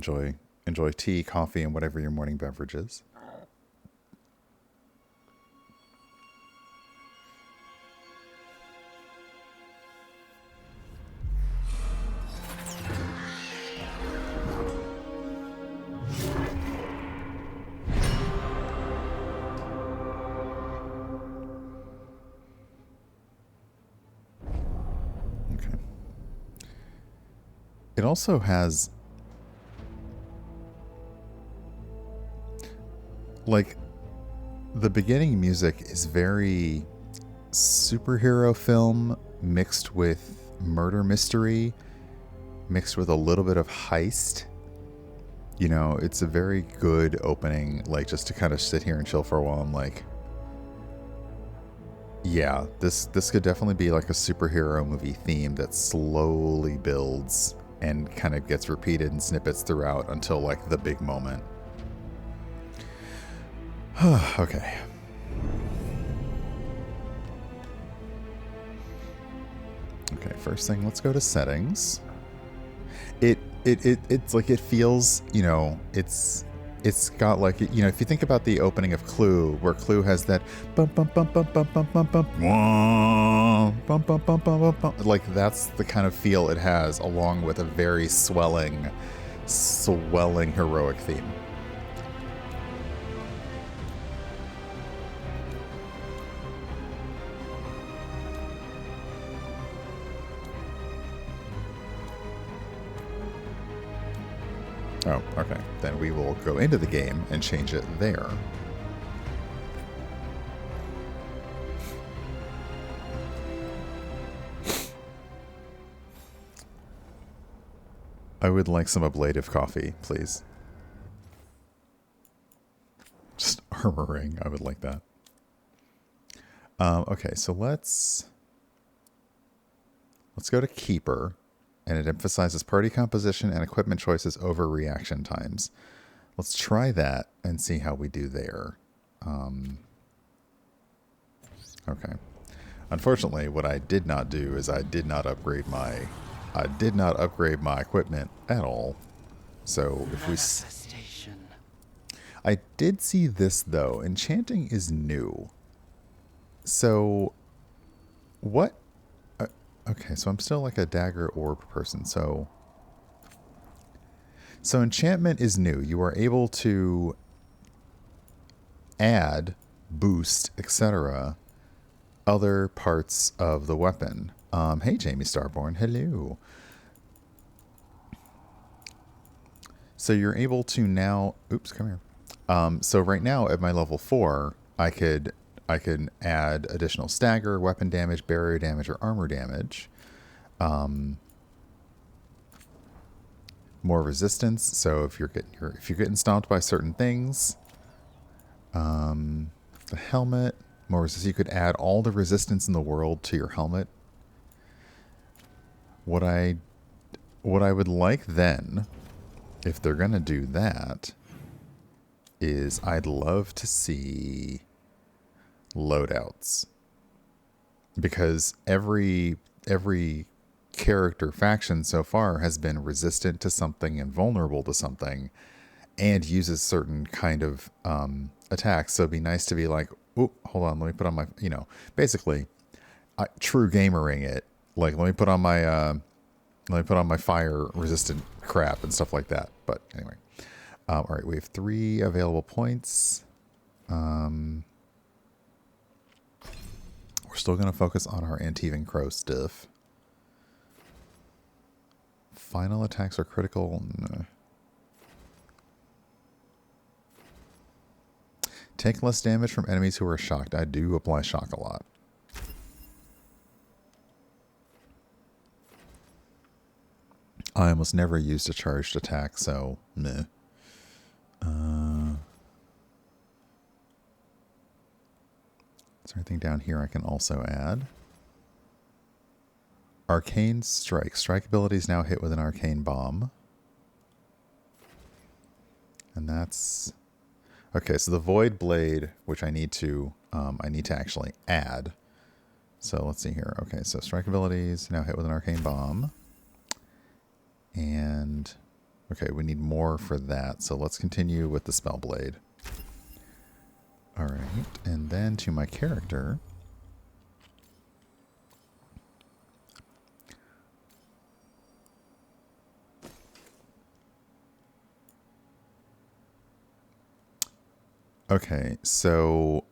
enjoy tea, coffee, and whatever your morning beverage is. Okay. It also has, like, the beginning music is very superhero film mixed with murder mystery, mixed with a little bit of heist. You know, it's a very good opening, like, just to kind of sit here and chill for a while. I'm like, yeah, this could definitely be like a superhero movie theme that slowly builds and kind of gets repeated in snippets throughout until like the big moment. Okay. Okay, first thing, let's go to settings. It's like, it feels, you know, it's got like, you know, if you think about the opening of Clue, where Clue has that bum bum bum bum bum bum bum bum bum bum bum bum bum, like that's the kind of feel it has, along with a very swelling heroic theme. Oh, okay. Then we will go into the game and change it there. I would like some ablative coffee, please. Just armoring. I would like that. Okay, so let's go to Keeper. And it emphasizes party composition and equipment choices over reaction times. Let's try that and see how we do there. Okay. Unfortunately, what I did not do is I did not upgrade my equipment at all. So if we... I did see this, though. Enchanting is new. So what... Okay, so I'm still like a dagger orb person. So enchantment is new. You are able to add, boost, etc. other parts of the weapon. Hey, Jamie Starborn. Hello. So you're able to now... Oops, come here. So right now at my level 4, I can add additional stagger, weapon damage, barrier damage, or armor damage. More resistance. So if you're getting stomped by certain things, the helmet, more resistance. You could add all the resistance in the world to your helmet. What I would like then, if they're gonna do that, is I'd love to see loadouts, because every character faction so far has been resistant to something and vulnerable to something, and uses certain kind of attacks. So it'd be nice to be like, oh, hold on, let me put on my, you know, basically true gamering it. Like, let me put on my fire resistant crap and stuff like that. But anyway, all right, we have 3 available points. We're still going to focus on our Antivan Crow stuff. Final attacks are critical. No. Take less damage from enemies who are shocked. I do apply shock a lot. I almost never used a charged attack, so meh. Is there anything down here I can also add? Arcane Strike. Strike abilities now hit with an Arcane Bomb. And that's... Okay, so the Void Blade, which I need to actually add. So let's see here. Okay, so strike abilities now hit with an Arcane Bomb. And Okay, we need more for that. So let's continue with the Spellblade. All right, and then to my character. Okay, so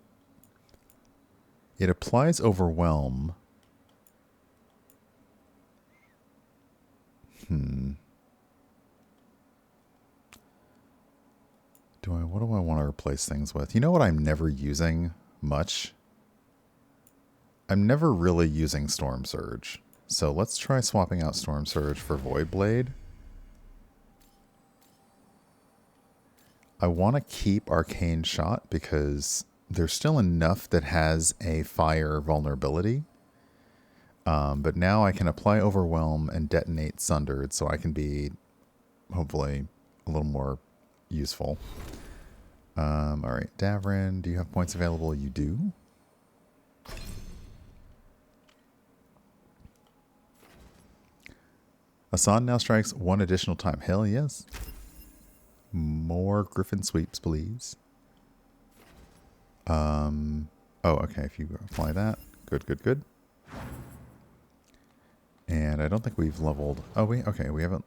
it applies Overwhelm. What do I want to replace things with? You know what I'm never using much? I'm never really using Storm Surge. So let's try swapping out Storm Surge for Void Blade. I want to keep Arcane Shot because there's still enough that has a fire vulnerability. But now I can apply Overwhelm and detonate Sundered, so I can be, hopefully, a little more useful. All right, Davrin, do you have points available? You do. Hassan now strikes one additional time. Hell yes. More Griffin sweeps, please. Oh, okay. If you apply that. Good, good, good. And I don't think we've leveled... Oh, okay, we haven't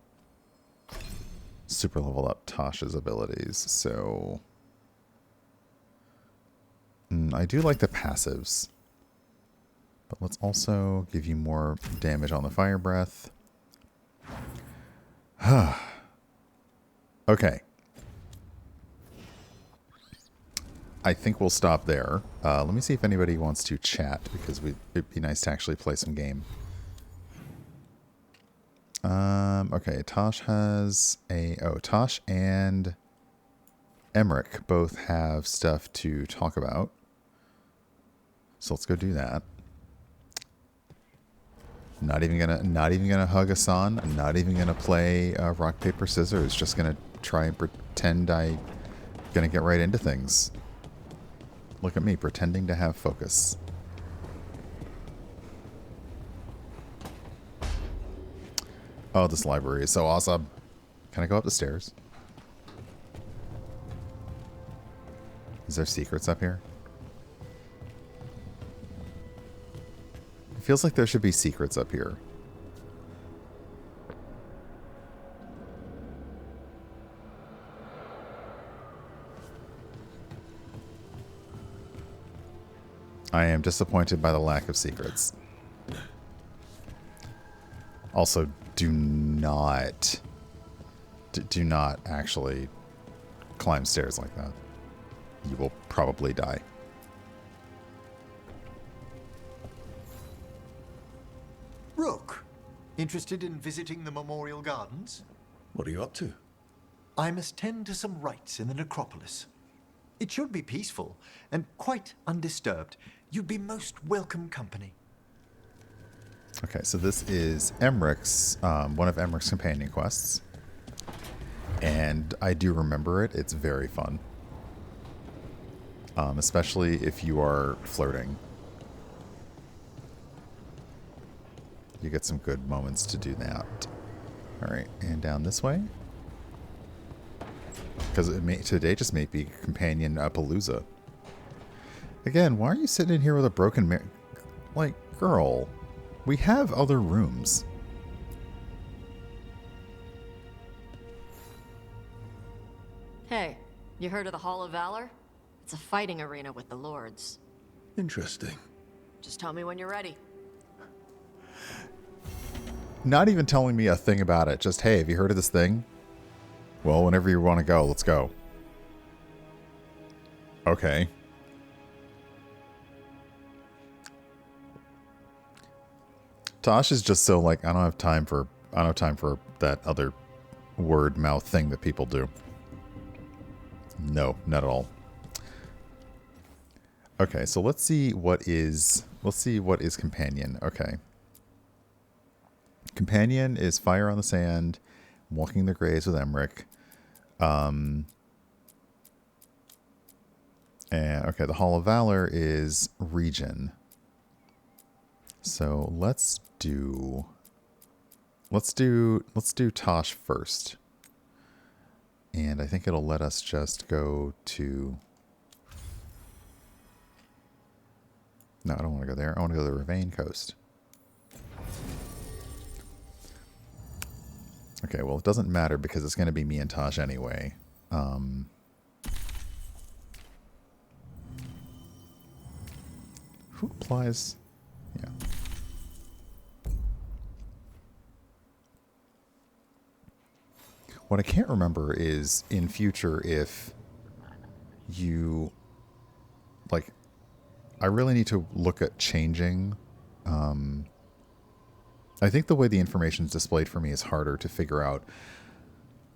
super leveled up Tasha's abilities, so... I do like the passives. But let's also give you more damage on the Fire Breath. Okay. I think we'll stop there. Let me see if anybody wants to chat, because it'd be nice to actually play some game. Okay, Tosh has a... Oh, Tosh and Emmerich both have stuff to talk about. So let's go do that. Not even gonna hug Hassan. I'm not even gonna play rock paper scissors. Just gonna try and pretend I'm gonna get right into things. Look at me pretending to have focus. Oh, this library is so awesome. Can I go up the stairs? Is there secrets up here? It feels like there should be secrets up here. I am disappointed by the lack of secrets. Also, do not actually climb stairs like that. You will probably die. Rook, interested in visiting the Memorial Gardens? What are you up to? I must tend to some rites in the necropolis. It should be peaceful and quite undisturbed. You'd be most welcome company. Okay, so this is Emmerich's, one of Emmerich's companion quests. And I do remember it. It's very fun. Especially if you are flirting. You get some good moments to do that. Alright, and down this way. Because today just may be companion Palooza. Again, why are you sitting in here with a broken like, girl, we have other rooms. Hey, you heard of the Hall of Valor? It's a fighting arena with the lords. Interesting. Just tell me when you're ready. Not even telling me a thing about it. Just, hey, have you heard of this thing? Well, whenever you want to go, let's go. Okay. Tosh is just so like, I don't have time for that other word mouth thing that people do. No, not at all. Okay, so let's see what is companion. Okay. Companion is Fire on the Sand, Walking the Graves with Emmerich. And okay, the Hall of Valor is Region. So let's do Tosh first. And I think it'll let us just go to... No, I don't want to go there. I want to go to the Ravane Coast. Okay, well, it doesn't matter because it's going to be me and Taj anyway. Who applies? Yeah. What I can't remember is in future if you... Like, I really need to look at changing... I think the way the information is displayed for me is harder to figure out.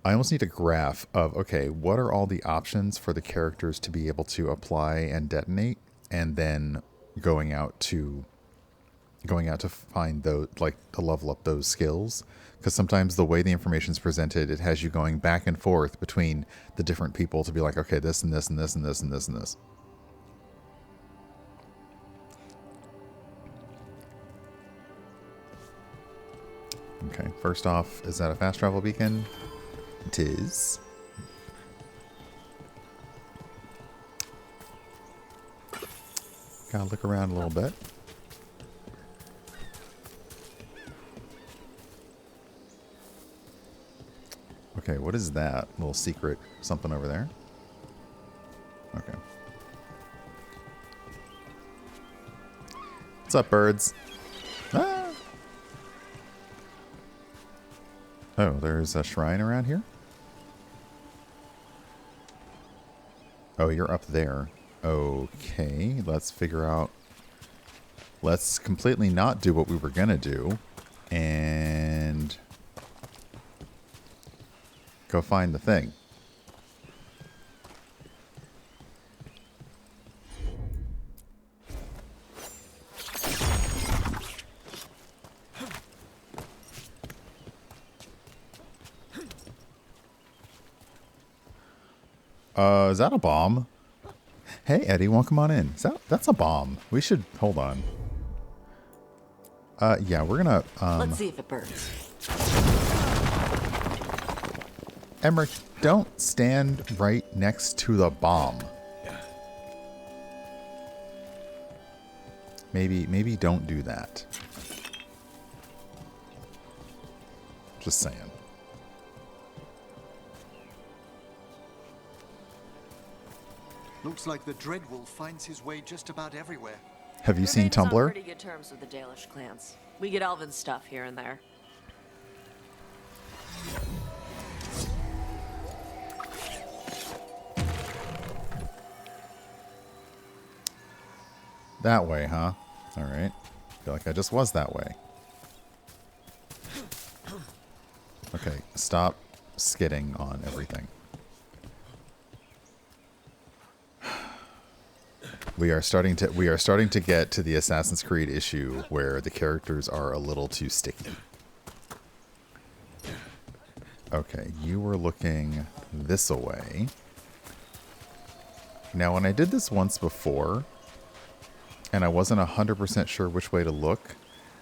I almost need a graph of, okay, what are all the options for the characters to be able to apply and detonate, and then going out to find those, like, to level up those skills. Because sometimes the way the information is presented, it has you going back and forth between the different people to be like, okay, this and this and this and this and this and this. Okay, first off, is that a fast travel beacon? It is. Gotta look around a little bit. Okay, what is that little secret something over there? Okay. What's up, birds? Ah! Oh, there's a shrine around here? Oh, you're up there. Okay, let's figure out... Let's completely not do what we were gonna do. And... go find the thing. Is that a bomb? Hey, Eddie, welcome on in. That's a bomb. We should... Hold on. Yeah, we're gonna... Let's see if it burns. Emmerich, don't stand right next to the bomb. Maybe don't do that. Just saying. Looks like the Dreadwolf finds his way just about everywhere. Have you seen Ravane's on Tumblr? pretty good terms with the Dalish clans. We get elven stuff here and there. That way, huh? Alright. Feel like I just was that way. Okay, stop skidding on everything. We are starting to get to the Assassin's Creed issue where the characters are a little too sticky. Okay, you were looking this way. Now, when I did this once before, and I wasn't 100% sure which way to look,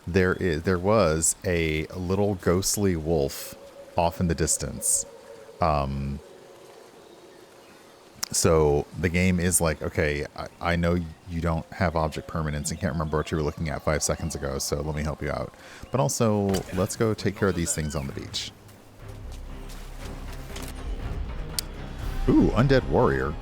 there was a little ghostly wolf off in the distance. So the game is like, okay, I know you don't have object permanence and can't remember what you were looking at 5 seconds ago, so let me help you out. But also, let's go take care of these things on the beach. Ooh, Undead Warrior.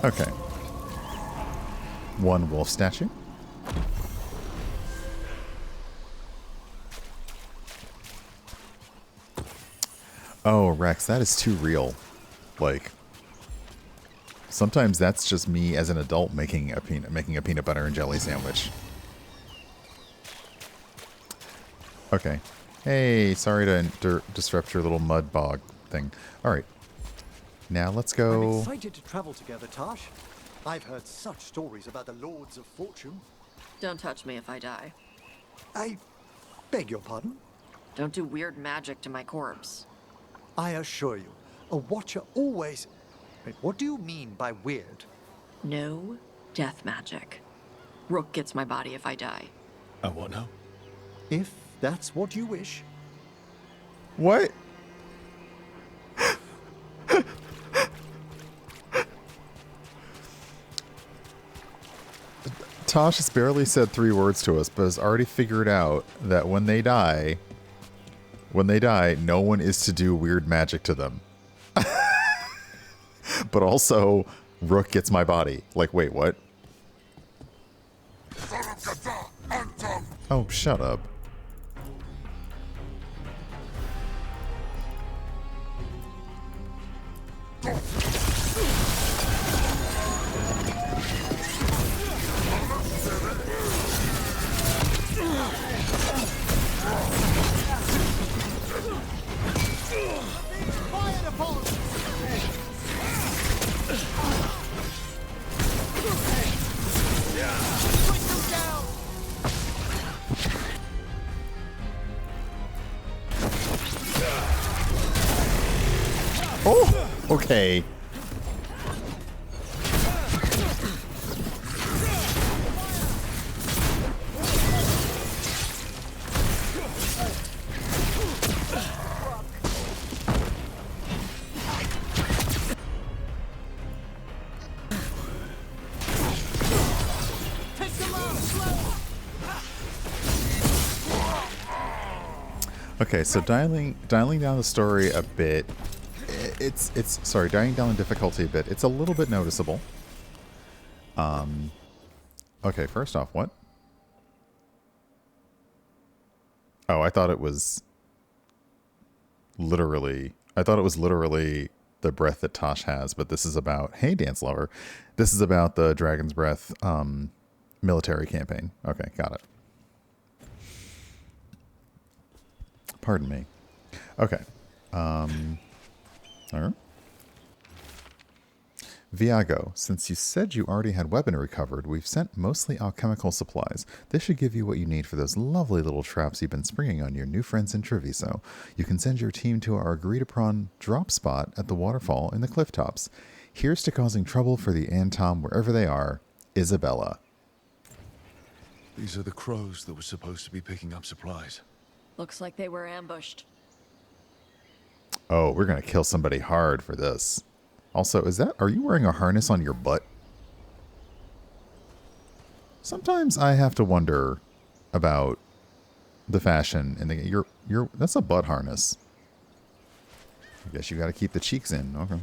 Okay. One wolf statue. Oh, Rex, that is too real. Like, sometimes that's just me as an adult making a peanut butter and jelly sandwich. Okay. Hey, sorry to disrupt your little mud bog thing. All right. Now let's I'm go. excited to travel together, Tash. I've heard such stories about the Lords of Fortune. Don't touch me if I die. I beg your pardon? Don't do weird magic to my corpse. I assure you, a watcher always... Wait, what do you mean by weird? No death magic. Rook gets my body if I die. What now? If that's what you wish. What? Tosh has barely said 3 words to us, but has already figured out that when they die, no one is to do weird magic to them. But also, Rook gets my body. Like, wait, what? Oh, shut up. Oh, okay. Okay, so dialing down the story a bit. It's sorry, dialing down the difficulty a bit. It's a little bit noticeable. Okay, first off, what? Oh, I thought it was literally the breath that Tosh has, but this is about, hey, Dance Lover. This is about the Dragon's Breath military campaign. Okay, got it. Pardon me. Okay. All right. Viago, since you said you already had weaponry covered, we've sent mostly alchemical supplies. This should give you what you need for those lovely little traps you've been springing on your new friends in Treviso. You can send your team to our agreed-upon drop spot at the waterfall in the cliff tops. Here's to causing trouble for the Antom wherever they are, Isabella. These are the crows that were supposed to be picking up supplies. Looks like they were ambushed. Oh, we're going to kill somebody hard for this. Also, are you wearing a harness on your butt? Sometimes I have to wonder about the fashion and that's a butt harness. I guess you got to keep the cheeks in. Okay.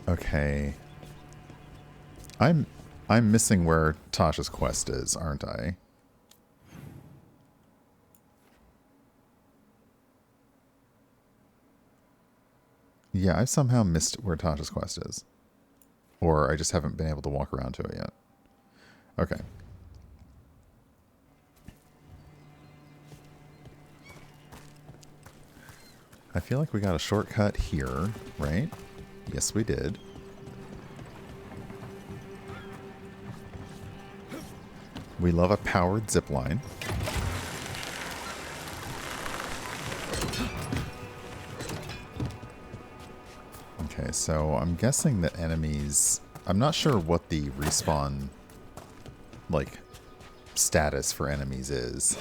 Okay. I'm missing where Tasha's quest is, aren't I? Yeah, I've somehow missed where Tasha's quest is. Or I just haven't been able to walk around to it yet. Okay. I feel like we got a shortcut here, right? Yes, we did. We love a powered zipline. Okay, so I'm guessing that enemies... I'm not sure what the respawn, like, status for enemies is.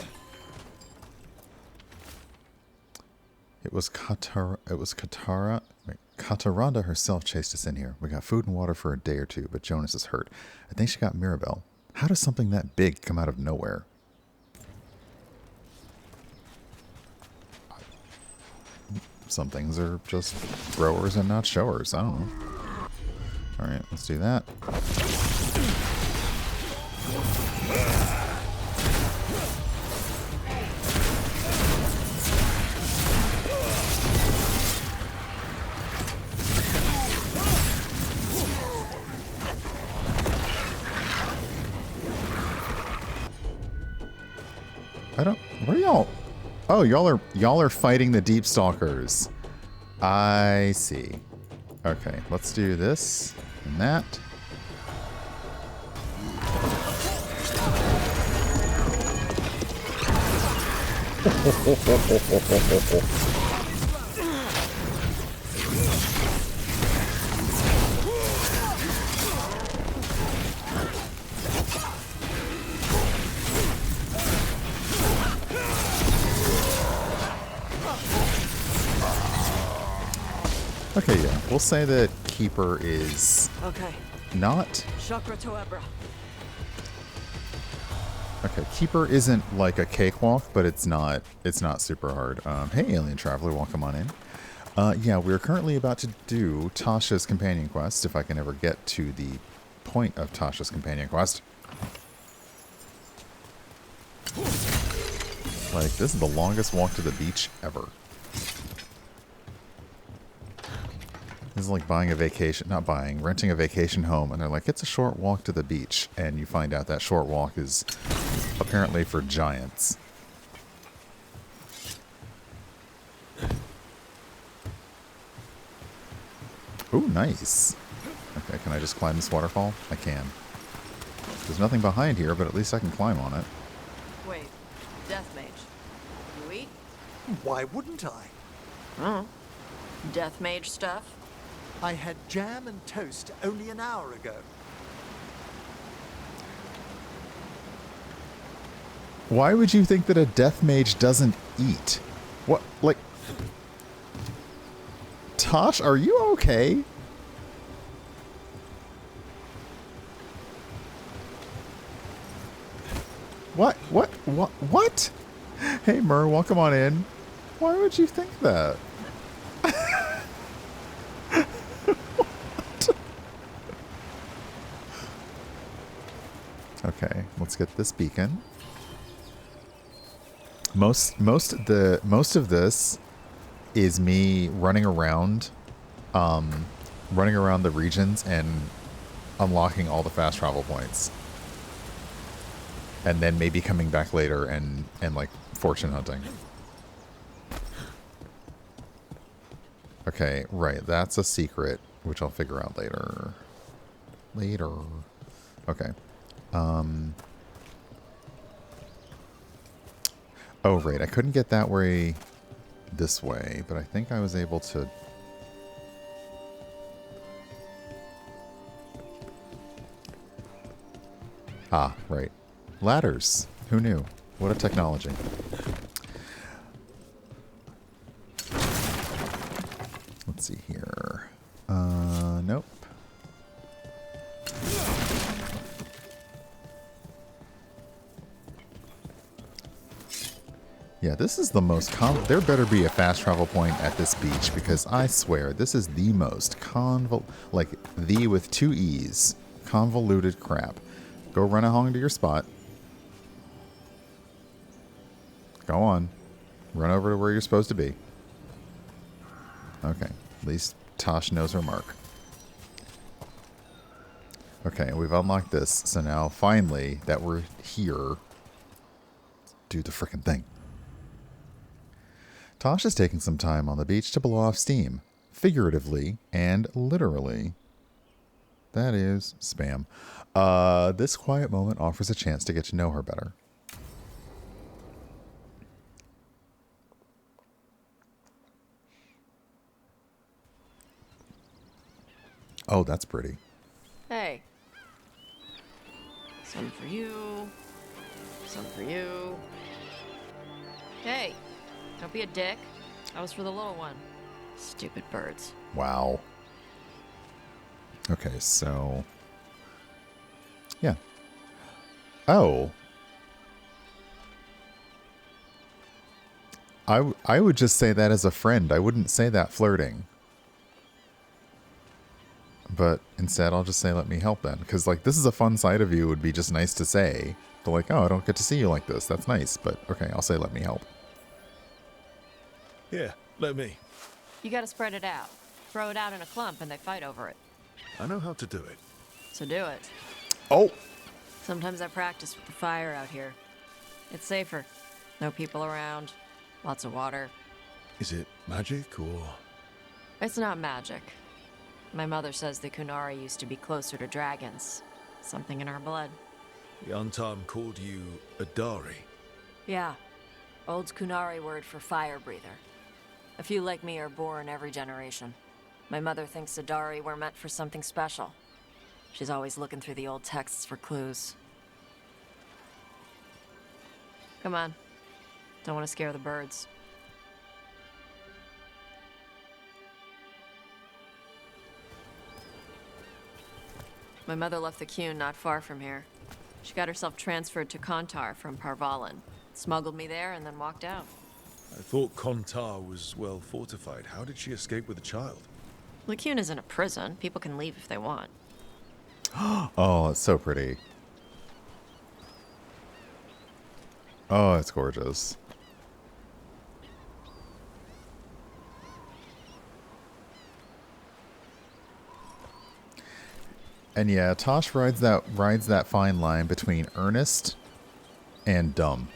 It was Kataranda herself chased us in here. We got food and water for a day or two, but Jonas is hurt. I think she got Mirabelle. How does something that big come out of nowhere? Some things are just throwers and not showers. I don't know. Alright, let's do that. I don't. Where are y'all? Oh, y'all are fighting the deep stalkers. I see. Okay, let's do this and that. Okay, yeah. We'll say that Keeper is Okay. not... Chakra to Ebra. Okay, Keeper isn't like a cakewalk, but it's not super hard. Hey, Alien Traveler, welcome on in. Yeah, we're currently about to do Tasha's Companion Quest, if I can ever get to the point of Tasha's Companion Quest. Like, this is the longest walk to the beach ever. This is like buying a vacation, not buying, renting a vacation home, and they're like, it's a short walk to the beach, and you find out that short walk is apparently for giants. Ooh, nice. Okay, can I just climb this waterfall? I can. There's nothing behind here, but at least I can climb on it. Wait, Death Mage. You eat? Why wouldn't I? Death Mage stuff? I had jam and toast only an hour ago. Why would you think that a death mage doesn't eat? What, like... Tosh, are you okay? What? Hey, Mur, welcome on in. Why would you think that? Okay, let's get this beacon. Most of this is me running around the regions and unlocking all the fast travel points. And then maybe coming back later and like fortune hunting. Okay, right, that's a secret, which I'll figure out later. Okay. Oh, right. I couldn't get that way this way, but I think I was able to... Ah, right. Ladders. Who knew? What a technology. Let's see here. Nope. Yeah, this is the most there better be a fast travel point at this beach, because I swear this is the most like the with two E's, convoluted crap. Go run along to your spot. Go on. Run over to where you're supposed to be. Okay, at least Tosh knows her mark. Okay, we've unlocked this, so now finally that we're here, do the frickin' thing. Tosh is taking some time on the beach to blow off steam, figuratively and literally. That is spam. This quiet moment offers a chance to get to know her better. Oh, that's pretty. Hey. Some for you. Some for you. Hey. Don't be a dick. That was for the little one. Stupid birds. Wow. Okay, so... Yeah. Oh. I would just say that as a friend. I wouldn't say that flirting. But instead, I'll just say, let me help then. Because, like, this is a fun side of you. It would be just nice to say. But, like, oh, I don't get to see you like this. That's nice. But, okay, I'll say, let me help. Yeah, let me. You gotta spread it out. Throw it out in a clump and they fight over it. I know how to do it. So do it. Oh! Sometimes I practice with the fire out here. It's safer. No people around. Lots of water. Is it magic or... It's not magic. My mother says the Kunari used to be closer to dragons. Something in our blood. The Antam called you a Dari? Yeah. Old Kunari word for fire breather. A few like me are born every generation. My mother thinks Adari were meant for something special. She's always looking through the old texts for clues. Come on. Don't want to scare the birds. My mother left the Qun not far from here. She got herself transferred to Kontar from Parvalan. Smuggled me there and then walked out. I thought Kontar was well fortified. How did she escape with a child? The Qun isn't a prison. People can leave if they want. Oh, it's so pretty. Oh, it's gorgeous. And yeah, Tosh rides that fine line between earnest and dumb.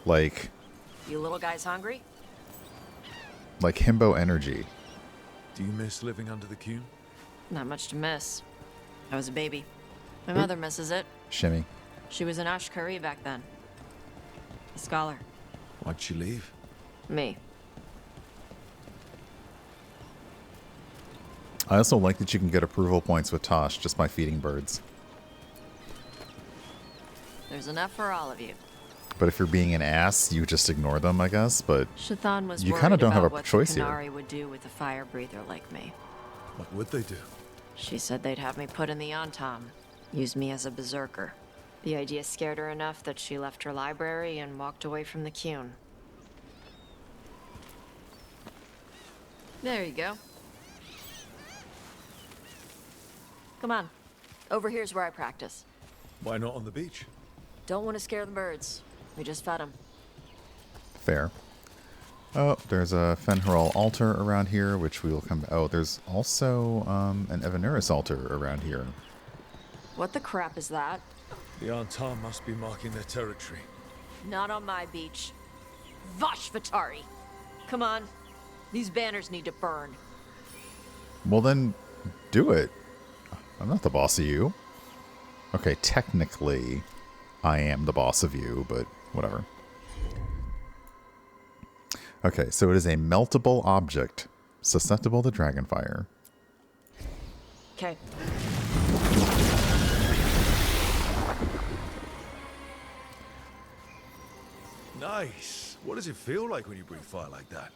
Like You little guys hungry? himbo energy. Do you miss living under the Qun? Not much to miss. I was a baby. My mother misses it. Shimmy. She was an Ashkari back then. A scholar. Why'd she leave? Me. I also like that you can get approval points with Tosh just by feeding birds. There's enough for all of you. But if you're being an ass, you just ignore them, I guess. But Shathan was you worried kind of don't have about a what choice the here. Kunari would do with a fire breather like me. What would they do? She said they'd have me put in the Antam. Use me as a berserker. The idea scared her enough that she left her library and walked away from the Qun. There you go. Come on. Over here's where I practice. Why not on the beach? Don't want to scare the birds. We just fed them. Fair. Oh, there's a Fenharal altar around here, which we will come... Oh, there's also an Evanuris altar around here. What the crap is that? The Antam must be marking their territory. Not on my beach. Vashvatari! Come on. These banners need to burn. Well, then, do it. I'm not the boss of you. Okay, technically, I am the boss of you, but whatever. Okay, so it is a meltable object, susceptible to dragonfire. Okay. Nice. What does it feel like when you breathe fire like that?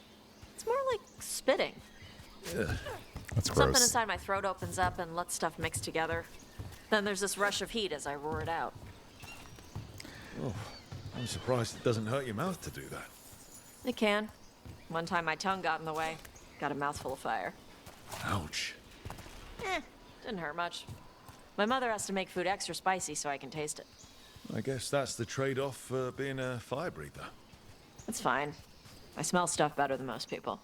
It's more like spitting. That's Something gross. inside my throat opens up and lets stuff mix together. Then there's this rush of heat as I roar it out. Oh, I'm surprised it doesn't hurt your mouth to do that. It can. One time my tongue got in the way. Got a mouthful of fire. Ouch. Didn't hurt much. My mother has to make food extra spicy so I can taste it. I guess that's the trade-off for being a fire breather. It's fine. I smell stuff better than most people.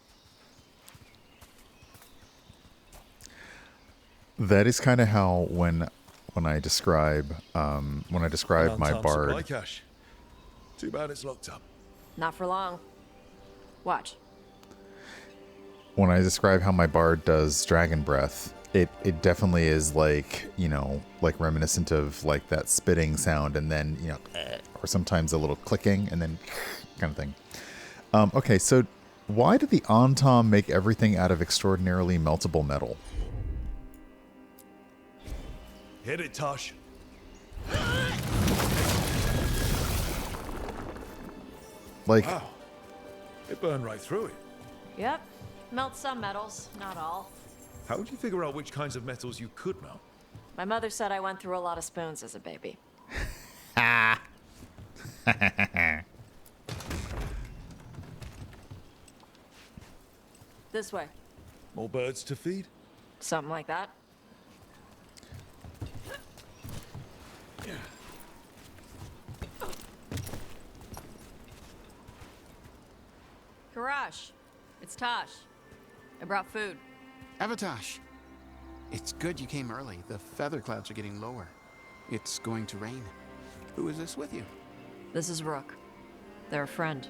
That is kind of how when I describe my Antam bard. supply cache. Too bad it's locked up. Not for long. Watch. When I describe how my bard does dragon breath, it definitely is like, you know, like reminiscent of like that spitting sound, and then, you know, or sometimes a little clicking, and then kind of thing. Okay, so why did the Antam make everything out of extraordinarily meltable metal? Hit it, Tosh. Like, Wow. It burned right through it. Yep. Melt some metals, not all. How would you figure out which kinds of metals you could melt? My mother said I went through a lot of spoons as a baby. This way. More birds to feed? Something like that. Karash, it's Tosh. I brought food. Avatosh, it's good you came early. The feather clouds are getting lower. It's going to rain. Who is this with you? This is Rook. They're a friend.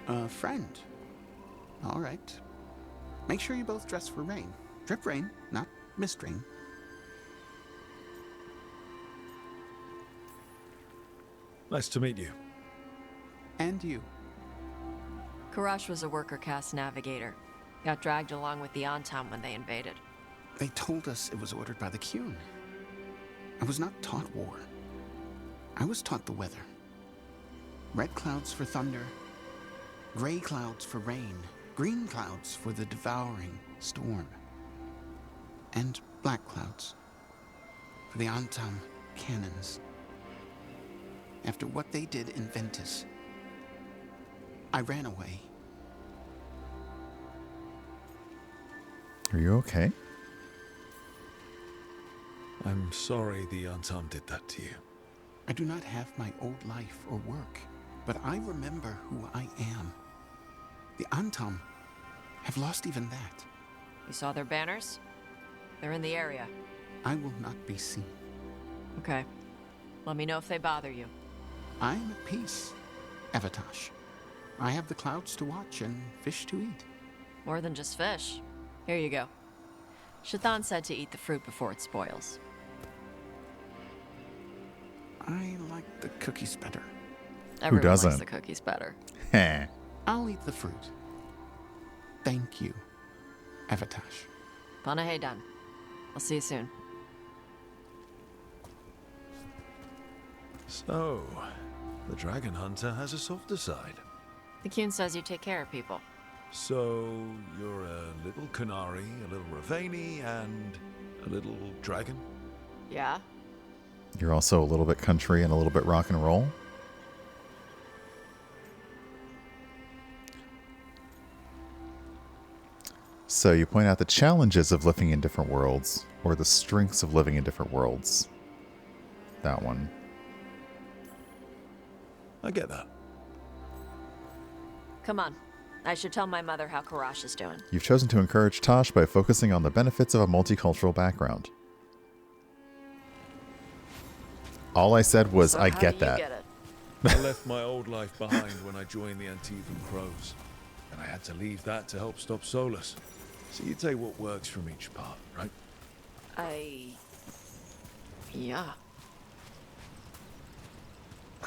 A friend. All right. Make sure you both dress for rain. Drip rain, not mist rain. Nice to meet you. And you. Karash was a worker caste navigator. Got dragged along with the Antam when they invaded. They told us it was ordered by the Qun. I was not taught war. I was taught the weather. Red clouds for thunder, gray clouds for rain, green clouds for the devouring storm, and black clouds for the Antam cannons. After what they did in Ventus, I ran away. Are you okay? I'm sorry the Antam did that to you. I do not have my old life or work, but I remember who I am. The Antam have lost even that. You saw their banners? They're in the area. I will not be seen. Okay. Let me know if they bother you. I am at peace, Evatash. I have the clouds to watch and fish to eat. More than just fish. Here you go. Shathan said to eat the fruit before it spoils. I like the cookies better. Everyone doesn't? likes the cookies better. Heh. I'll eat the fruit. Thank you, Evatash. Panaheydan. I'll see you soon. So, the Dragon Hunter has a softer side. The Qun says you take care of people. So, you're a little Qunari, a little Ravani, and a little dragon? Yeah? You're also a little bit country and a little bit rock and roll. So you point out the challenges of living in different worlds, or the strengths of living in different worlds. That one. I get that. Come on. I should tell my mother how Karash is doing. You've chosen to encourage Tosh by focusing on the benefits of a multicultural background. All I said was, So I how get do you that. get it? I left my old life behind when I joined the Antefan Crows, and I had to leave that to help stop Solus. So you take what works from each part, right? Yeah.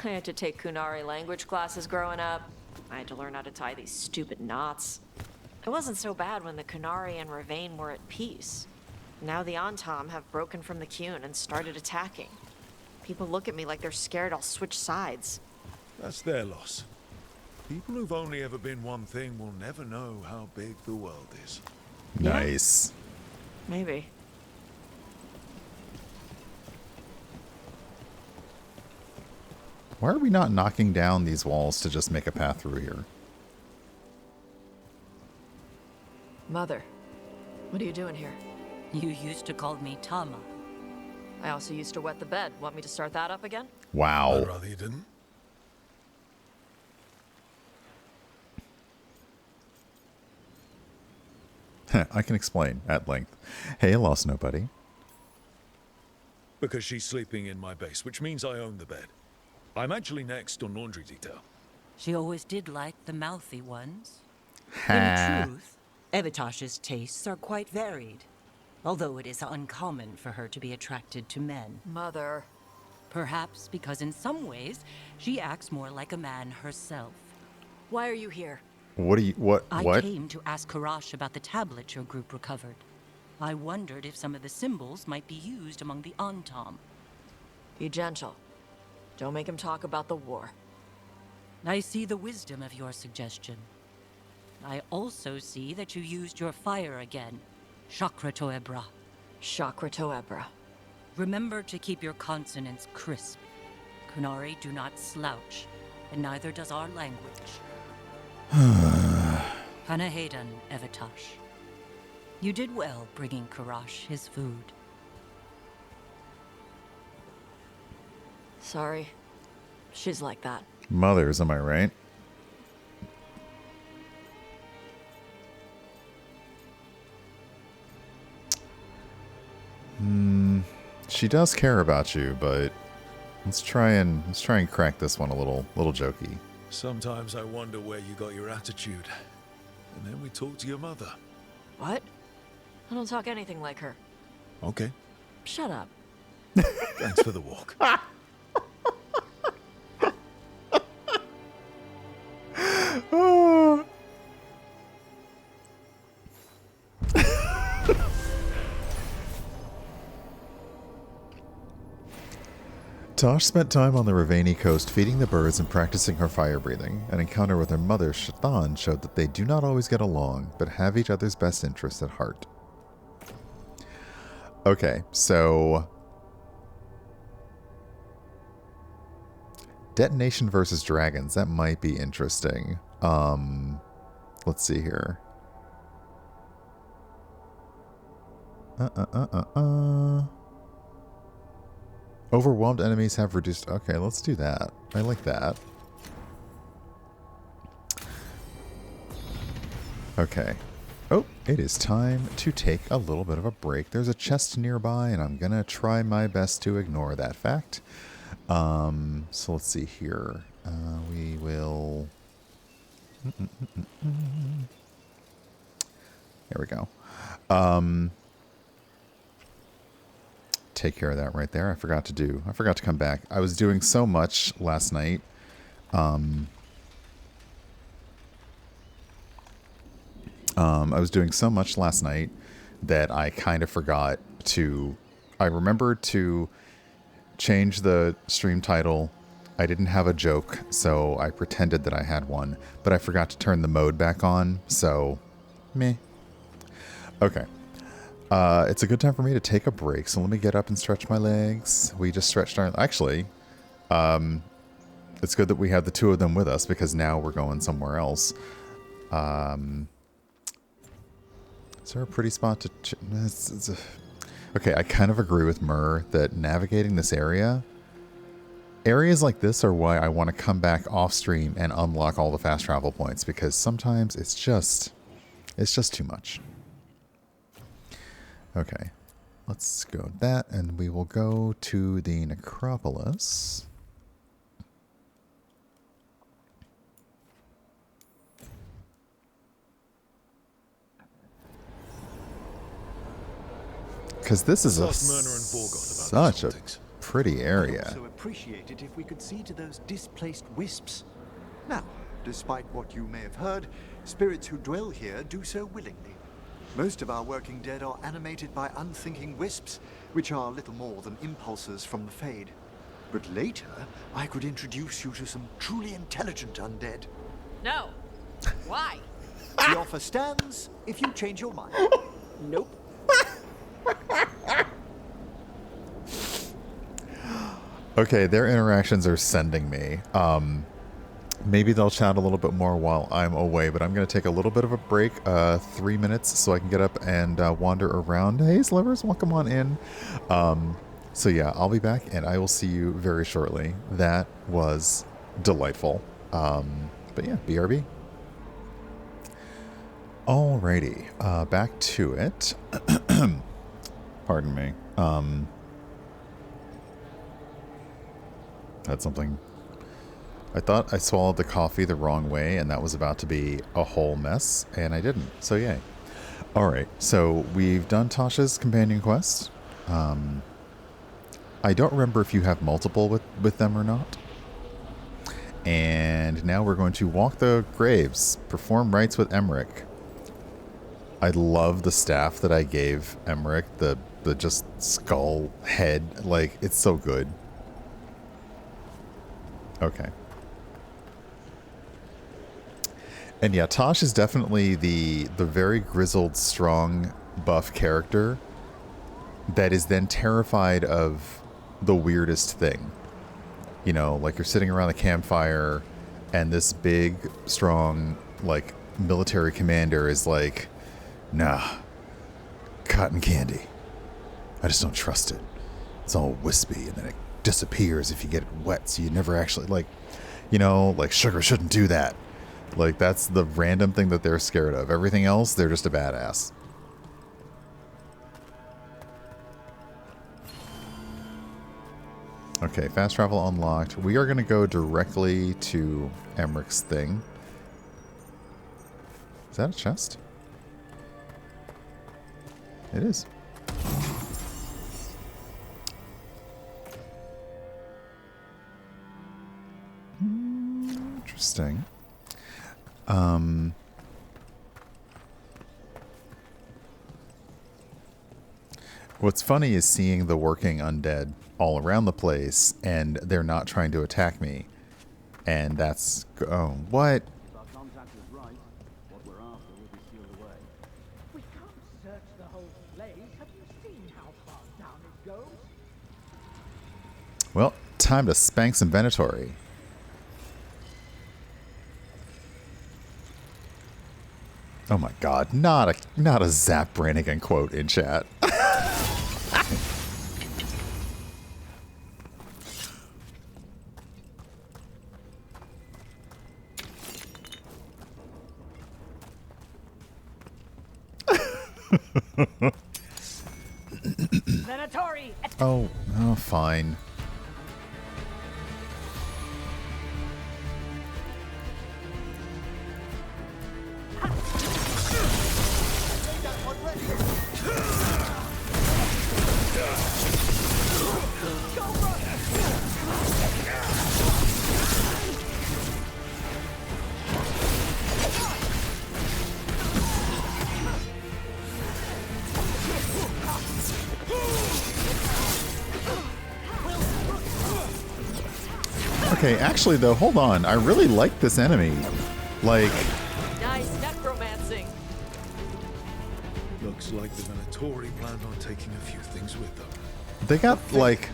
I had to take Qunari language classes growing up. I had to learn how to tie these stupid knots. It wasn't so bad when the Qunari and Ravane were at peace. Now the Antam have broken from the Qun and started attacking. People look at me like they're scared I'll switch sides. That's their loss. People who've only ever been one thing will never know how big the world is. Nice. Maybe. Why are we not knocking down these walls to just make a path through here? Mother, what are you doing here? You used to call me Tama. I also used to wet the bed. Want me to start that up again? Wow. I'd rather you didn't. I can explain at length. Hey, I lost nobody. Because she's sleeping in my base, which means I own the bed. I'm actually next on laundry detail. She always did like the mouthy ones. Ha. In truth, Evitash's tastes are quite varied, although it is uncommon for her to be attracted to men. Mother. Perhaps because in some ways, she acts more like a man herself. Why are you here? What do you, what? I came to ask Karash about the tablet your group recovered. I wondered if some of the symbols might be used among the Antam. Be gentle. Don't make him talk about the war. I see the wisdom of your suggestion. I also see that you used your fire again, Chakra Toebra. Chakra Toebra. Remember to keep your consonants crisp. Qunari do not slouch, and neither does our language. Panaheydan, Evitash. You did well bringing Karash his food. Sorry. She's like that. Mothers, am I right? She does care about you, but let's try and crack this one a little jokey. Sometimes I wonder where you got your attitude. And then we talk to your mother. What? I don't talk anything like her. Okay. Shut up. Thanks for the walk. Tosh spent time on the Ravani coast feeding the birds and practicing her fire breathing. An encounter with her mother, Shatan, showed that they do not always get along, but have each other's best interests at heart. Okay, so... Detonation versus dragons, that might be interesting. Let's see here. Overwhelmed enemies have reduced... Okay, let's do that. I like that. Okay. Oh, it is time to take a little bit of a break. There's a chest nearby, and I'm going to try my best to ignore that fact. So let's see here. We will... There we go. Take care of that right there. I forgot to come back. I was doing so much last night. I was doing so much last night that I kind of forgot to... I remembered to change the stream title. I didn't have a joke, so I pretended that I had one, but I forgot to turn the mode back on, so meh. Okay. It's a good time for me to take a break, so let me get up and stretch my legs. We just stretched our... Actually, it's good that we have the two of them with us, because now we're going somewhere else. Is there a pretty spot to... Okay, I kind of agree with Myrrh that navigating this area... Areas like this are why I want to come back off stream and unlock all the fast travel points, because sometimes it's just too much. Okay, let's go with that, and we will go to the necropolis. Because this is such a pretty area. I'd also appreciate it if we could see to those displaced wisps. Now, despite what you may have heard, spirits who dwell here do so willingly. Most of our working dead are animated by unthinking wisps, which are little more than impulses from the Fade. But later, I could introduce you to some truly intelligent undead. No. Why? The offer stands if you change your mind. Nope. Okay, their interactions are sending me. Maybe they'll chat a little bit more while I'm away, but I'm going to take a little bit of a break, 3 minutes, so I can get up and wander around. Hey, Slivers, welcome on in. So yeah, I'll be back, and I will see you very shortly. That was delightful. But yeah, BRB. Alrighty, back to it. Pardon me. Had something... I thought I swallowed the coffee the wrong way, and that was about to be a whole mess, and I didn't, so yay. Alright, so we've done Tasha's companion quest. I don't remember if you have multiple with them or not. And now we're going to walk the graves, perform rites with Emmerich. I love the staff that I gave Emmerich, the just skull head, like, it's so good. Okay. And yeah, Tosh is definitely the very grizzled, strong, buff character that is then terrified of the weirdest thing. You know, like you're sitting around the campfire and this big, strong, like, military commander is like, nah, cotton candy. I just don't trust it. It's all wispy and then it disappears if you get it wet, so you never actually, like, you know, like, sugar shouldn't do that. Like, that's the random thing that they're scared of. Everything else, they're just a badass. Okay, fast travel unlocked. We are going to go directly to Emmerich's thing. Is that a chest? It is. Interesting. What's funny is seeing the working undead all around the place, and they're not trying to attack me. And that's... Oh, what? If our contact is right, what we're after will be sealed away. We can't search the whole place. Have you seen how far down it goes? Well, time to spank some Venatori. Oh my god, not a Zap Brannigan quote in chat. Venatori! Oh, fine. Okay, actually though, hold on. I really like this enemy. Like, Nice necromancing. Looks like the Venatori planned on taking a few things with them. they got like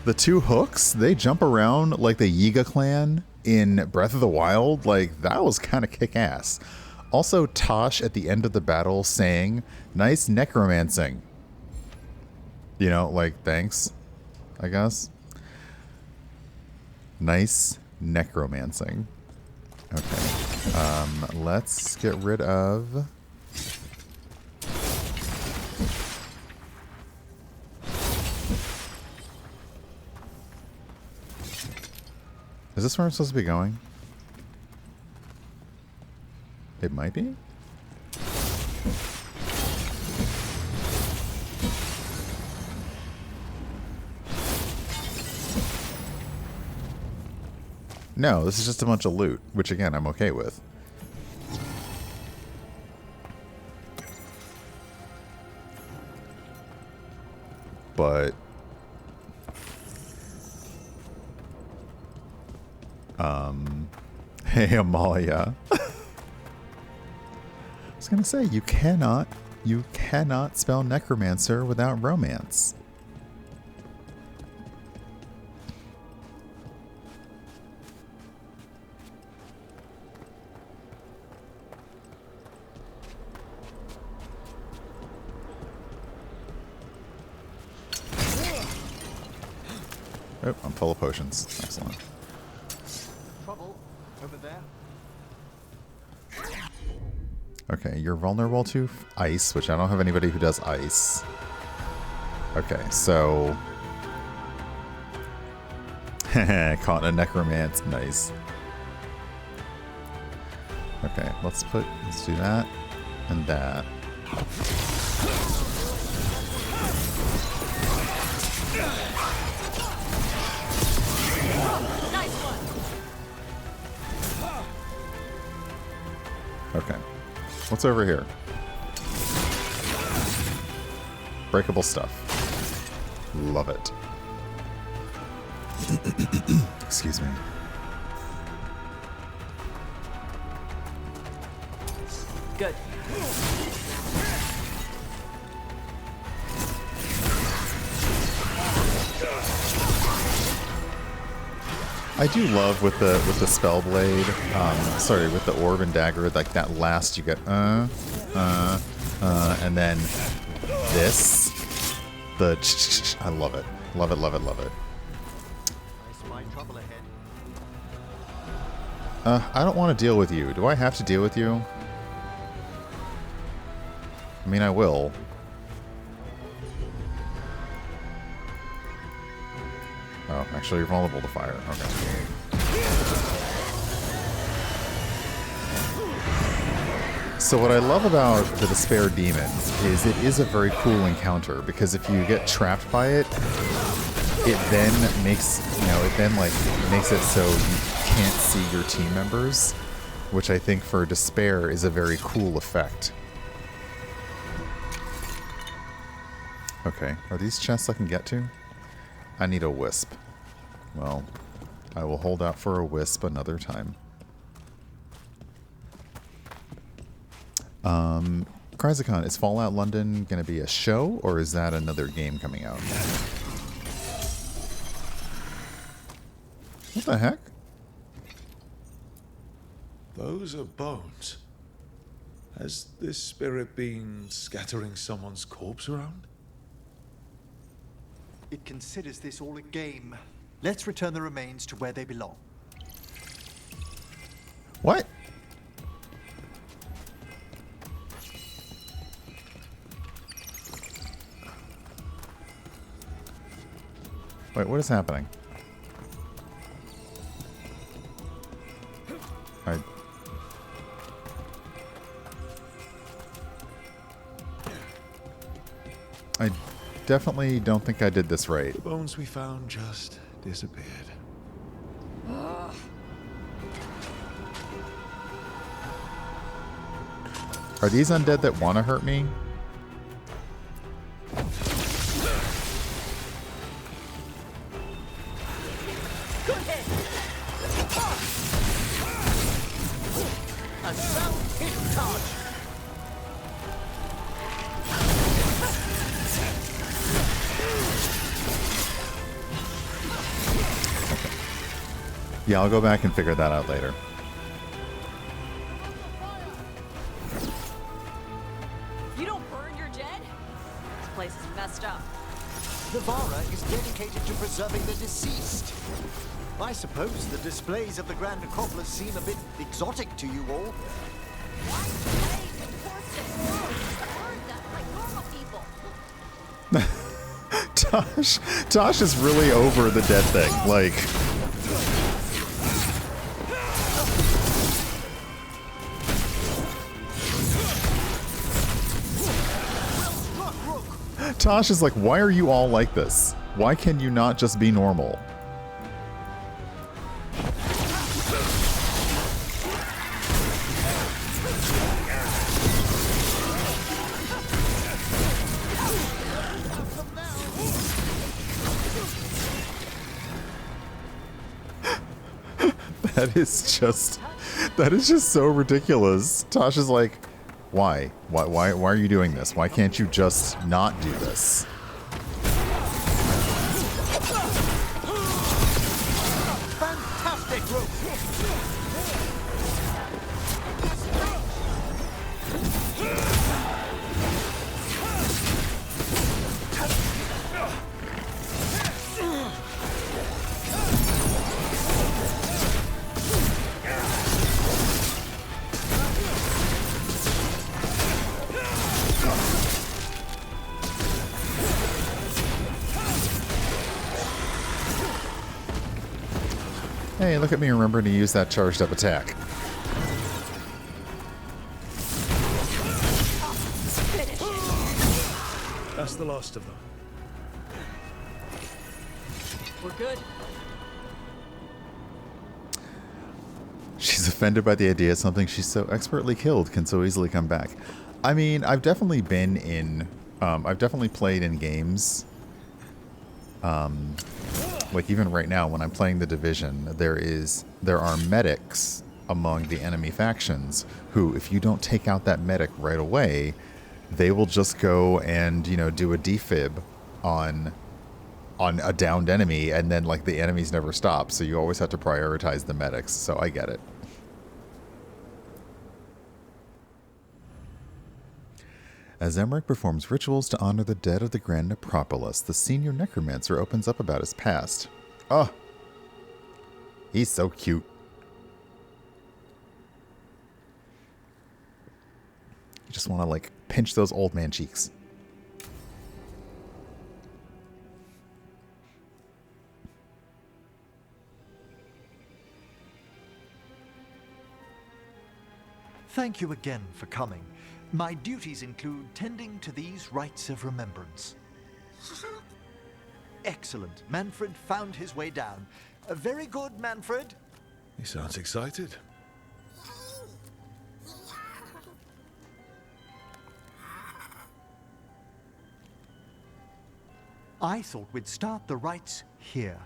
the two hooks. They jump around like the Yiga clan in Breath of the Wild. Like, that was kind of kick-ass. Also, Tosh at the end of the battle saying, "Nice necromancing." You know, like, thanks, I guess. Nice necromancing. Okay. Let's get rid of... Is this where I'm supposed to be going? It might be? No, this is just a bunch of loot, which again, I'm okay with. But... Hey, Amalia. I was gonna say, you cannot spell necromancer without romance. Oh, I'm full of potions. Excellent. Trouble over there. Okay, you're vulnerable to ice, which I don't have anybody who does ice. Okay, so... Caught a necromance. Nice. Okay, let's do that and that. Okay. What's over here? Breakable stuff. Love it. Excuse me. Good. I do love with the spell blade, sorry, with the orb and dagger, like that last you get and then this, the I love it, love it, love it, love it. I spy trouble ahead. I don't want to deal with you. Do I have to deal with you? I mean, I will. Actually, you're vulnerable to fire. Okay. So what I love about the Despair Demon is it is a very cool encounter, because if you get trapped by it, it then makes, makes it so you can't see your team members, which I think for Despair is a very cool effect. Okay, are these chests I can get to? I need a wisp. Well, I will hold out for a wisp another time. Chrysicon, is Fallout London going to be a show, or is that another game coming out? What the heck? Those are bones. Has this spirit been scattering someone's corpse around? It considers this all a game. Let's return the remains to where they belong. What? Wait, what is happening? I definitely don't think I did this right. The bones we found just disappeared. Are these undead that want to hurt me? Yeah, I'll go back and figure that out later. You don't burn your dead? This place is messed up. The Vara is dedicated to preserving the deceased. I suppose the displays of the Grand Necropolis seem a bit exotic to you all. Why burn that like normal people? Tosh is really over the dead thing. Like, Tosh is like, why are you all like this? Why can you not just be normal? That is just so ridiculous. Tosh is like, why? Why are you doing this? Why can't you just not do this? Fantastic rope! Hey, look at me remembering to use that charged up attack. That's the last of them. We're good. She's offended by the idea something she's so expertly killed can so easily come back. I mean, I've definitely been in... I've definitely played in games. Like even right now when I'm playing The Division, there are medics among the enemy factions who, if you don't take out that medic right away, they will just go and, do a defib on a downed enemy, and then like the enemies never stop, so you always have to prioritize the medics, so I get it. As Emmerich performs rituals to honor the dead of the Grand Necropolis, the senior necromancer opens up about his past. Oh, he's so cute. You just want to, like, pinch those old man cheeks. Thank you again for coming. My duties include tending to these rites of remembrance. Excellent. Manfred found his way down. Very good, Manfred. He sounds excited. I thought we'd start the rites here.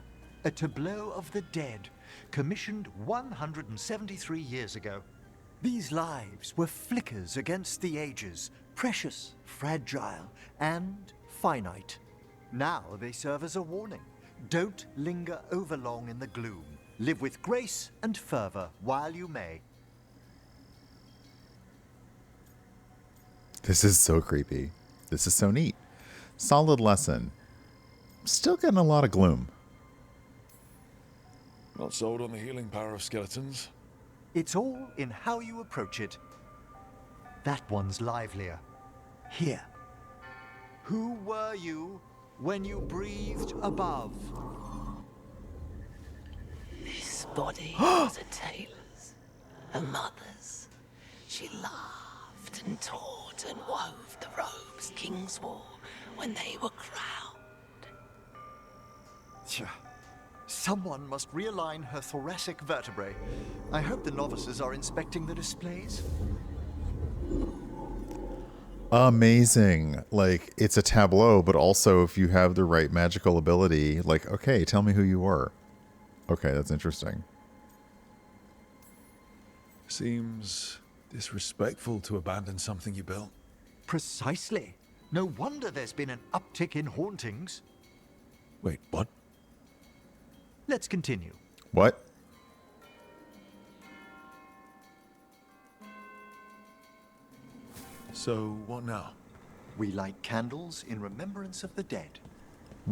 A tableau of the dead, commissioned 173 years ago. These lives were flickers against the ages, precious, fragile, and finite. Now they serve as a warning. Don't linger overlong in the gloom. Live with grace and fervor while you may. This is so creepy. This is so neat. Solid lesson. Still getting a lot of gloom. Not sold on the healing power of skeletons. It's all in how you approach it. That one's livelier. Here. Who were you when you breathed above? This body was a tailor's, a mother's. She laughed and taught and wove the robes kings wore when they were crowned. Tja. Someone must realign her thoracic vertebrae. I hope the novices are inspecting the displays. Amazing. Like, it's a tableau, but also if you have the right magical ability, like, okay, tell me who you were. Okay, that's interesting. Seems disrespectful to abandon something you built. Precisely. No wonder there's been an uptick in hauntings. Wait, what? Let's continue. What? So, what now? We light candles in remembrance of the dead.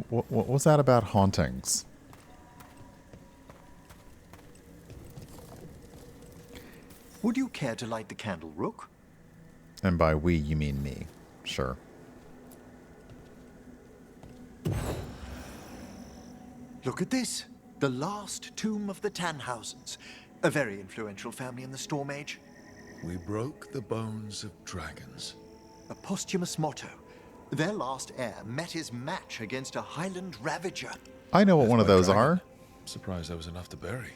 What was that about hauntings? Would you care to light the candle, Rook? And by we, you mean me. Sure. Look at this. The last tomb of the Tannhausens. A very influential family in the Storm Age. We broke the bones of dragons. A posthumous motto. Their last heir met his match against a Highland Ravager. I know what one of those dragon. are. Surprised there was enough to bury.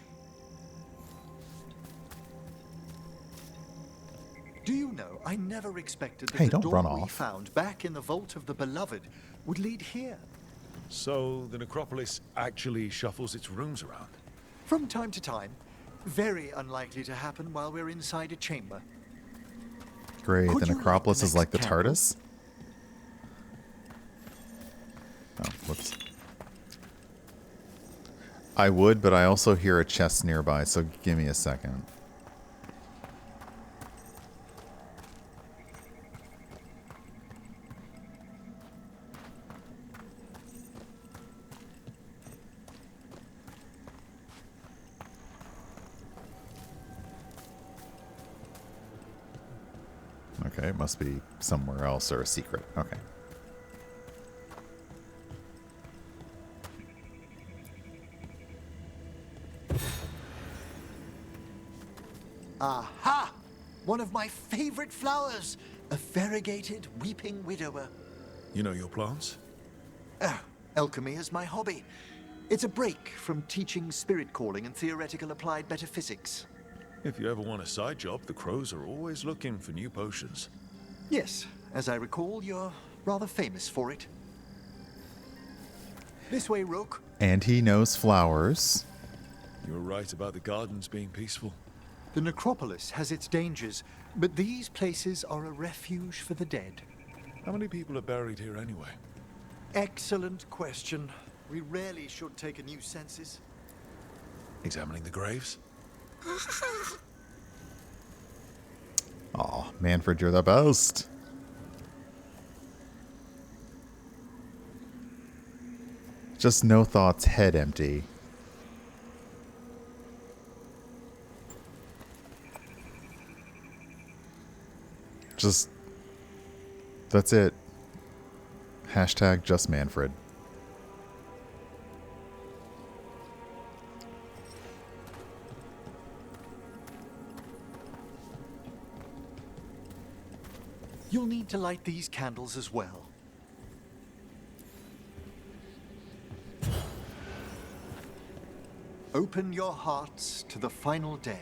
Do you know, I never expected that Hey, the don't door run we off. found back in the Vault of the Beloved would lead here. So, the necropolis actually shuffles its rooms around? From time to time. Very unlikely to happen while we're inside a chamber. Great. Could The you light necropolis the is like the next candle? TARDIS? Oh, whoops. I would, but I also hear a chest nearby, so give me a second. Okay, it must be somewhere else or a secret. Okay. Aha! One of my favorite flowers. A variegated weeping widower. You know your plants? Alchemy is my hobby. It's a break from teaching spirit calling and theoretical applied metaphysics. If you ever want a side job, the crows are always looking for new potions. Yes, as I recall, you're rather famous for it. This way, Rook. And he knows flowers. You were right about the gardens being peaceful. The necropolis has its dangers, but these places are a refuge for the dead. How many people are buried here anyway? Excellent question. We rarely should take a new census. Examining the graves? Aw, Manfred, you're the best. Just no thoughts, head empty. Just, that's it. Hashtag just Manfred. You'll need to light these candles as well. Open your hearts to the final day,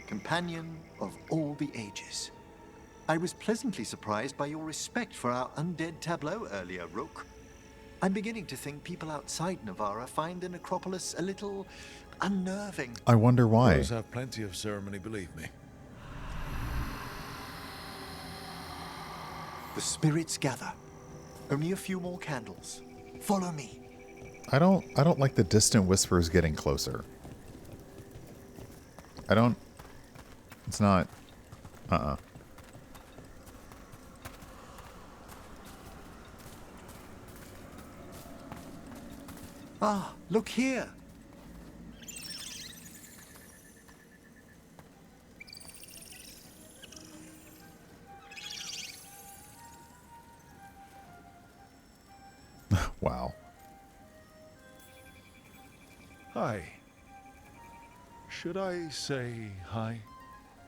companion of all the ages. I was pleasantly surprised by your respect for our undead tableau earlier, Rook. I'm beginning to think people outside Navarra find the necropolis a little unnerving. I wonder why. Crows have plenty of ceremony, believe me. The spirits gather. Only a few more candles. Follow me. I don't like the distant whispers getting closer. It's not. Ah, look here. Wow. Hi. Should I say hi?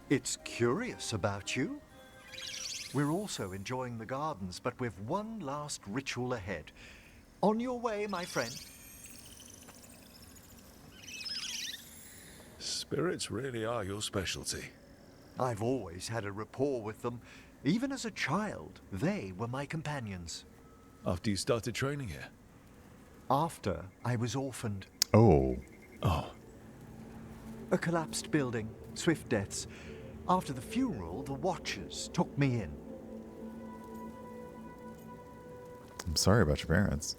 It's curious about you. We're also enjoying the gardens, but we've one last ritual ahead. On your way, my friend. Spirits really are your specialty. I've always had a rapport with them. Even as a child, they were my companions. After you started training here? After I was orphaned. Oh. Oh. A collapsed building, swift deaths. After the funeral, the Watchers took me in. I'm sorry about your parents.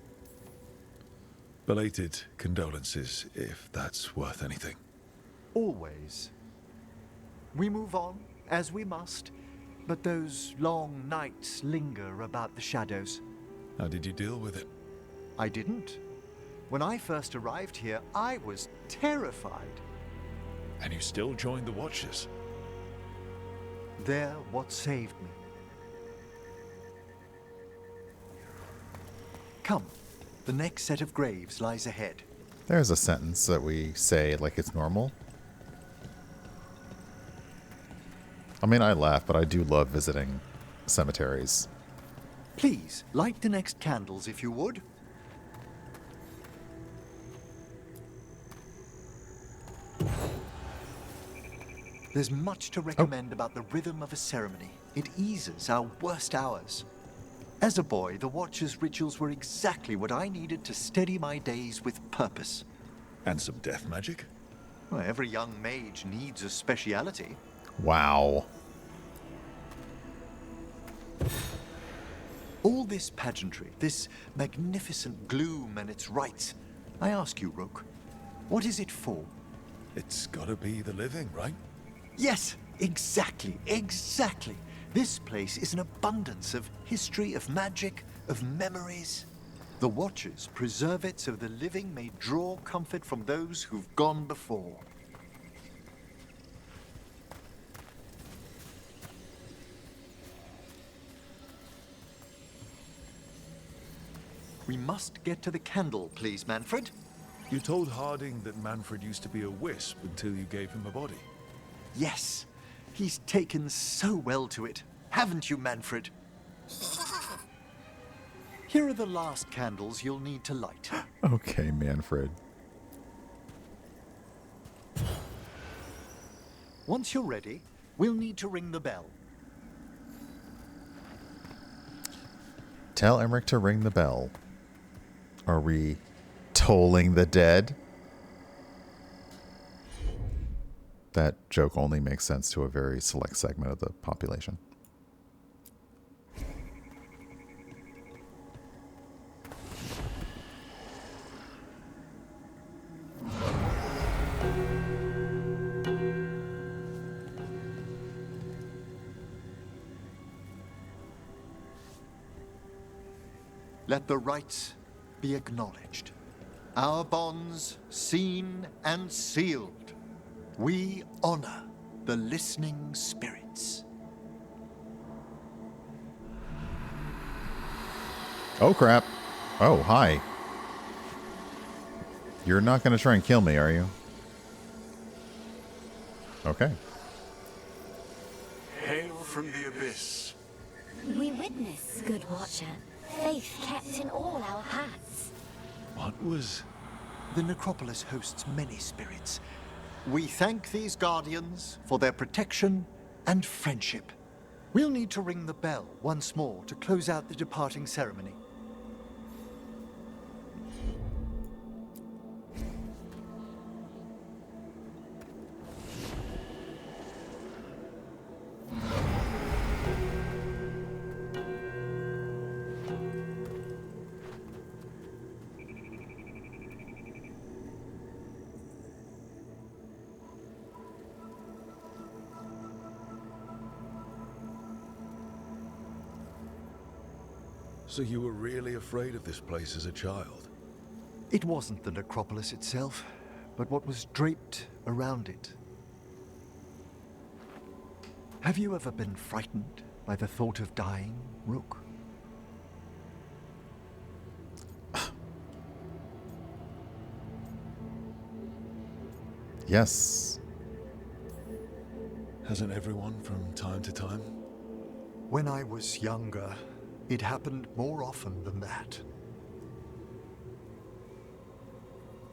Belated condolences, if that's worth anything. Always. We move on, as we must, but those long nights linger about the shadows. How did you deal with it? I didn't. When I first arrived here, I was terrified. And you still joined the Watchers? They're what saved me. Come, the next set of graves lies ahead. There's a sentence that we say like it's normal. I mean, I laugh, but I do love visiting cemeteries. Please, light the next candles if you would. There's much to recommend about the rhythm of a ceremony. It eases our worst hours. As a boy, the Watcher's rituals were exactly what I needed to steady my days with purpose. And some death magic? Well, every young mage needs a speciality. Wow. All this pageantry, this magnificent gloom and its rites. I ask you, Rook, what is it for? It's gotta be the living, right? Yes, exactly, exactly. This place is an abundance of history, of magic, of memories. The Watchers preserve it so the living may draw comfort from those who've gone before. We must get to the candle, please, Manfred. You told Harding that Manfred used to be a wisp until you gave him a body. Yes, he's taken so well to it. Haven't you, Manfred? Here are the last candles you'll need to light. Okay, Manfred. Once you're ready, we'll need to ring the bell. Tell Emmerich to ring the bell. Are we tolling the dead? That joke only makes sense to a very select segment of the population. Let the rites be acknowledged. Our bonds seen and sealed. We honor the listening spirits. Oh, crap. Oh, hi. You're not going to try and kill me, are you? Okay. Hail from the abyss. We witness, good watcher. Faith kept in all our paths. What was... The necropolis hosts many spirits. We thank these guardians for their protection and friendship. We'll need to ring the bell once more to close out the departing ceremony. So you were really afraid of this place as a child? It wasn't the necropolis itself, but what was draped around it. Have you ever been frightened by the thought of dying, Rook? Yes. Hasn't everyone from time to time? When I was younger, it happened more often than that.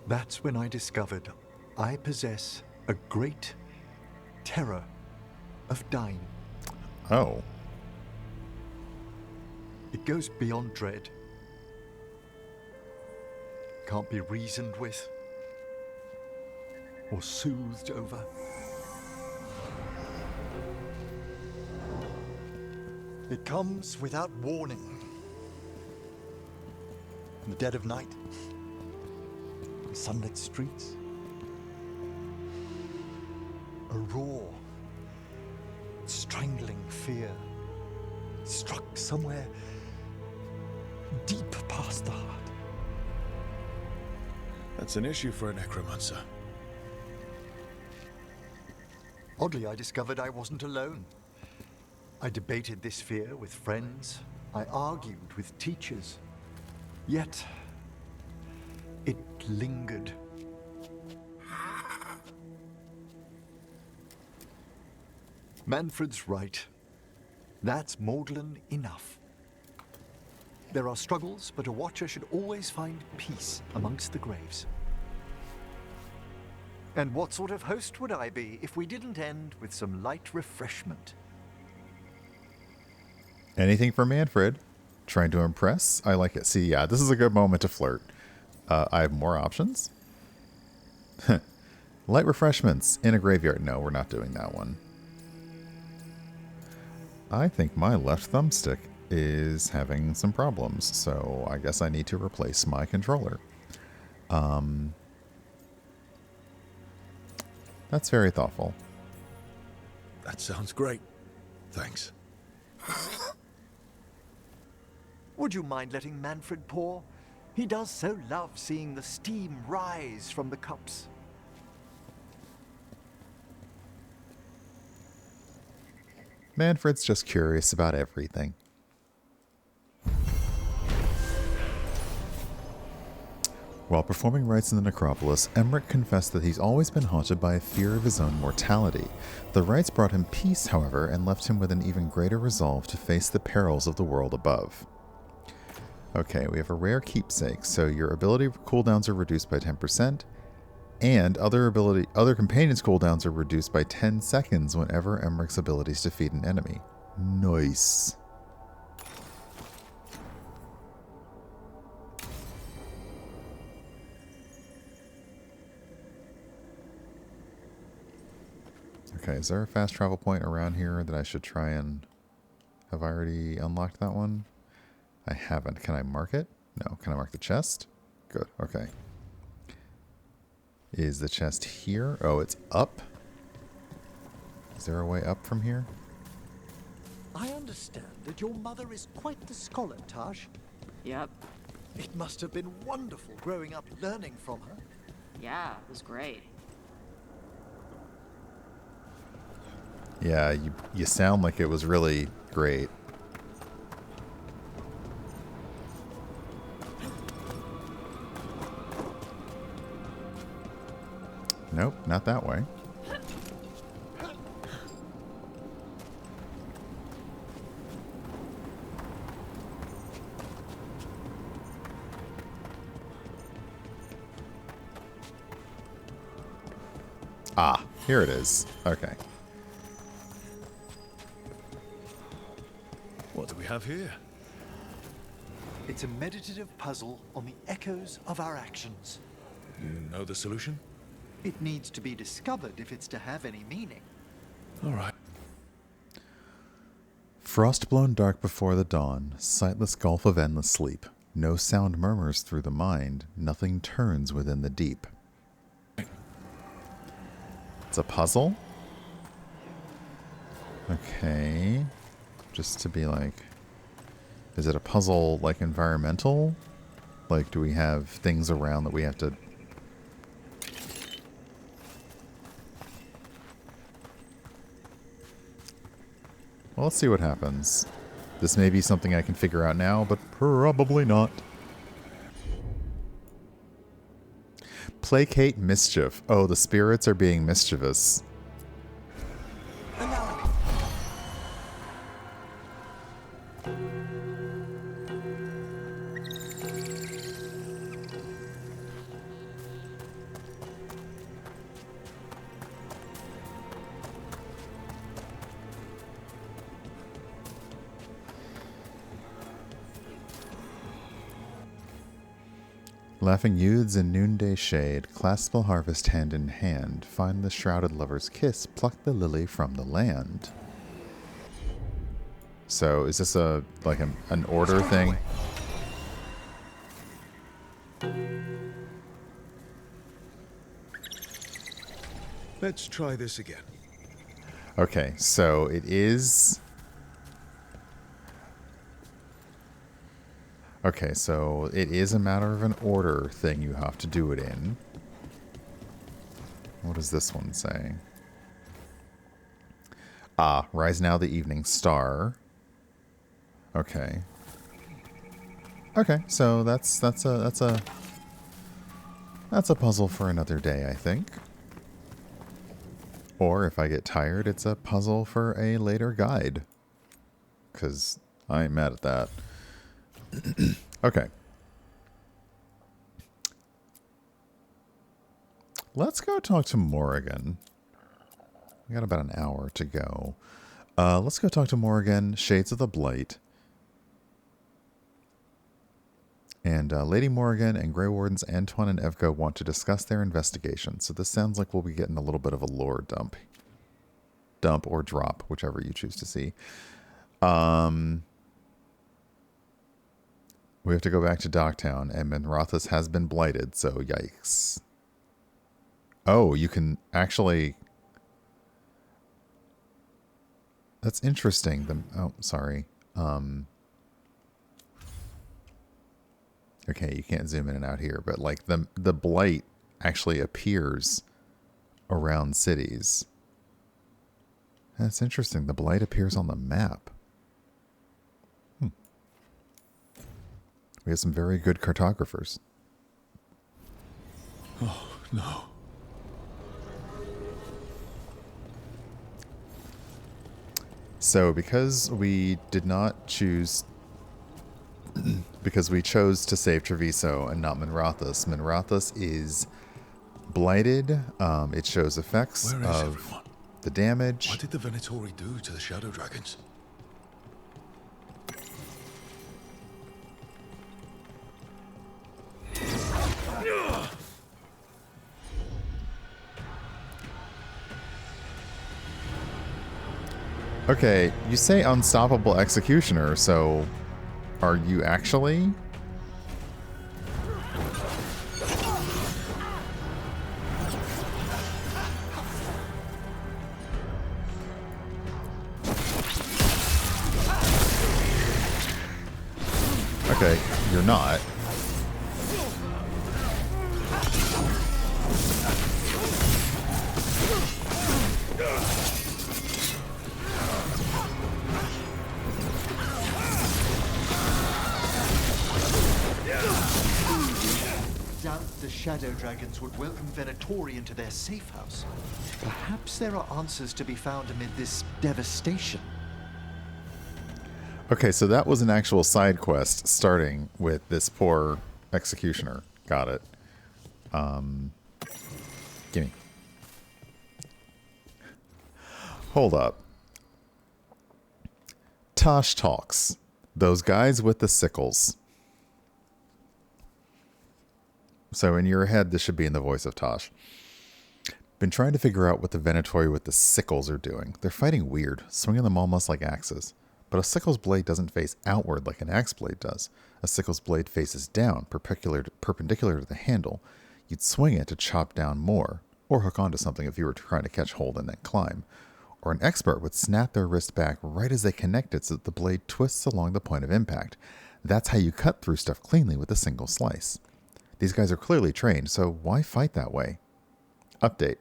That's when I discovered I possess a great terror of dying. Oh. It goes beyond dread. Can't be reasoned with or soothed over. It comes without warning. In the dead of night, in sunlit streets, a raw, strangling fear struck somewhere deep past the heart. That's an issue for a necromancer. Oddly, I discovered I wasn't alone. I debated this fear with friends. I argued with teachers. Yet, it lingered. Manfred's right. That's maudlin enough. There are struggles, but a watcher should always find peace amongst the graves. And what sort of host would I be if we didn't end with some light refreshment? Anything for Manfred. Trying to impress. I like it. See, yeah, this is a good moment to flirt. I have more options. Light refreshments in a graveyard. No, we're not doing that one. I think my left thumbstick is having some problems, so I guess I need to replace my controller. That's very thoughtful. That sounds great. Thanks. Would you mind letting Manfred pour? He does so love seeing the steam rise from the cups. Manfred's just curious about everything. While performing rites in the necropolis, Emmerich confessed that he's always been haunted by a fear of his own mortality. The rites brought him peace, however, and left him with an even greater resolve to face the perils of the world above. Okay, we have a rare keepsake, so your ability cooldowns are reduced by 10%, and other companions' cooldowns are reduced by 10 seconds whenever Emmerich's abilities defeat an enemy. Nice. Okay, is there a fast travel point around here that I should try and... Have I already unlocked that one? I haven't. Can I mark it? No. Can I mark the chest? Good. Okay. Is the chest here? Oh, it's up? Is there a way up from here? I understand that your mother is quite the scholar, Taj. Yep. It must have been wonderful growing up learning from her. Yeah, it was great. Yeah, you sound like it was really great. Nope, not that way. Ah, here it is. Okay. What do we have here? It's a meditative puzzle on the echoes of our actions. You know the solution? It needs to be discovered if it's to have any meaning. All right. Frost blown dark before the dawn, sightless gulf of endless sleep. No sound murmurs through the mind, nothing turns within the deep. It's a puzzle? Okay. Just to be like... Is it a puzzle, like, environmental? Like, do we have things around that we have to... Well, let's see what happens. This may be something I can figure out now, but probably not. Placate mischief. Oh, the spirits are being mischievous. Laughing youths in noonday shade, clasp the harvest hand in hand, find the shrouded lover's kiss, pluck the lily from the land. So, is this a like an order thing? Let's try this again. Okay, so it is... Okay, so it is a matter of an order thing you have to do it in. What does this one say? Ah, rise now the evening star. Okay. Okay, so that's a puzzle for another day, I think. Or if I get tired, it's a puzzle for a later guide. 'Cause I ain't mad at that. Okay. Let's go talk to Morrigan. We got about an hour to go. Let's go talk to Morrigan, Shades of the Blight. And Lady Morrigan and Grey Wardens Antoine and Evgo want to discuss their investigation. So this sounds like we'll be getting a little bit of a lore dump. Dump or drop, whichever you choose to see. We have to go back to Docktown, and Minrathous has been blighted, so yikes. Oh, you can actually... That's interesting. Oh, sorry. Okay, you can't zoom in and out here, but like the blight actually appears around cities. That's interesting. The blight appears on the map. We have some very good cartographers. Oh, no. So, because we did not choose... because we chose to save Treviso and not Minrathous. Minrathous is blighted. It shows effects Where is of everyone? The damage. What did the Venatori do to the Shadow Dragons? Okay, you say unstoppable executioner, so are you actually? Okay, you're not. Doubt the Shadow Dragons would welcome Venatori into their safe house. Perhaps there are answers to be found amid this devastation. Okay, so that was an actual side quest starting with this poor executioner. Got it. Gimme. Hold up. Tosh talks. Those guys with the sickles. So in your head, this should be in the voice of Tosh. Been trying to figure out what the Venatori with the sickles are doing. They're fighting weird, swinging them almost like axes. But a sickle's blade doesn't face outward like an axe blade does. A sickle's blade faces down, perpendicular to the handle. You'd swing it to chop down more, or hook onto something if you were trying to catch hold and then climb. Or an expert would snap their wrist back right as they connect it so that the blade twists along the point of impact. That's how you cut through stuff cleanly with a single slice. These guys are clearly trained, so why fight that way? Update.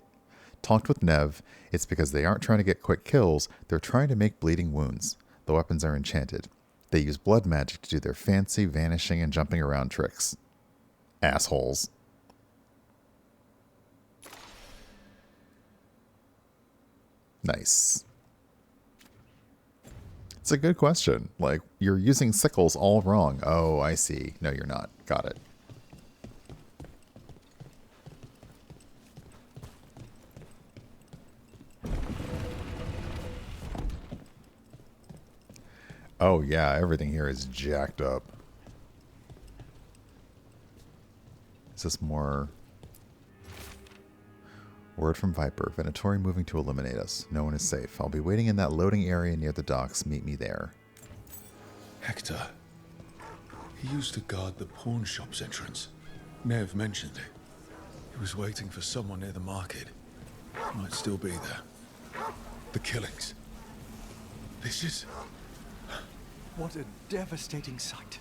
Talked with Nev. It's because they aren't trying to get quick kills, they're trying to make bleeding wounds. The weapons are enchanted. They use blood magic to do their fancy vanishing and jumping around tricks. Assholes. Nice. It's a good question. Like, you're using sickles all wrong. Oh, I see. No, you're not. Got it. Oh, yeah, everything here is jacked up. Is this more... Word from Viper. Venatori moving to eliminate us. No one is safe. I'll be waiting in that loading area near the docks. Meet me there. Hector. He used to guard the pawn shop's entrance. Nev mentioned it. He was waiting for someone near the market. He might still be there. The killings. This is... What a devastating sight.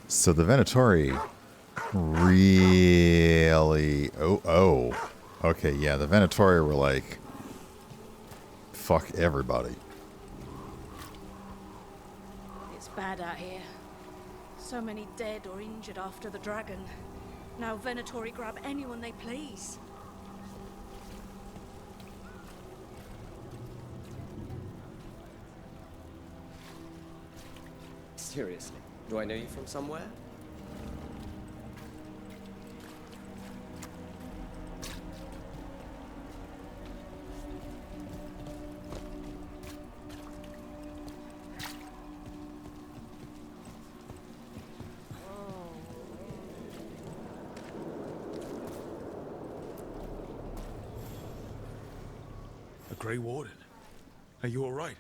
So the Venatori really... Oh. Okay, yeah, the Venatori were like... Fuck everybody. It's bad out here. So many dead or injured after the dragon. Now Venatori grab anyone they please. Seriously, do I know you from somewhere? A Grey Warden. Are you all right?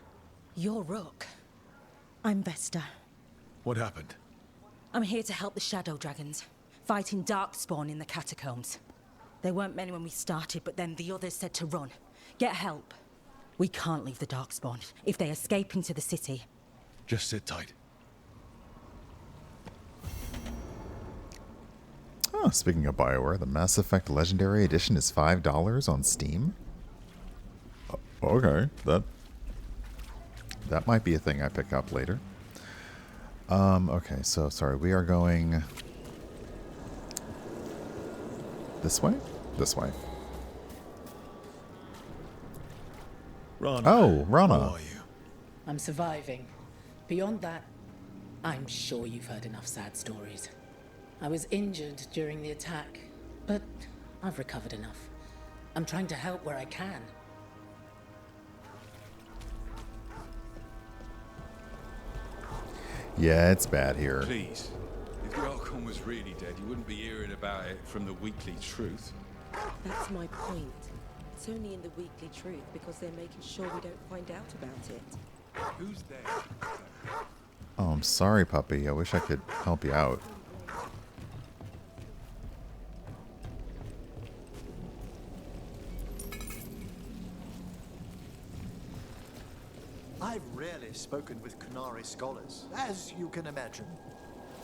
You're Rook. I'm Vesta. What happened? I'm here to help the Shadow Dragons, fighting Darkspawn in the catacombs. There weren't many when we started, but then the others said to run. Get help. We can't leave the Darkspawn. If they escape into the city... Just sit tight. Oh, speaking of BioWare, the Mass Effect Legendary Edition is $5 on Steam. Okay, that might be a thing I pick up later. Okay, so sorry, we are going this way? This way. Rana. Oh, Rana. How are you? I'm surviving. Beyond that, I'm sure you've heard enough sad stories. I was injured during the attack, but I've recovered enough. I'm trying to help where I can. Yeah, it's bad here. Please, if the Archon was really dead, you wouldn't be hearing about it from the Weekly Truth. That's my point. It's only in the Weekly Truth because they're making sure we don't find out about it. Who's there? Oh, I'm sorry, puppy. I wish I could help you out. I've rarely spoken with Kunari scholars, as you can imagine.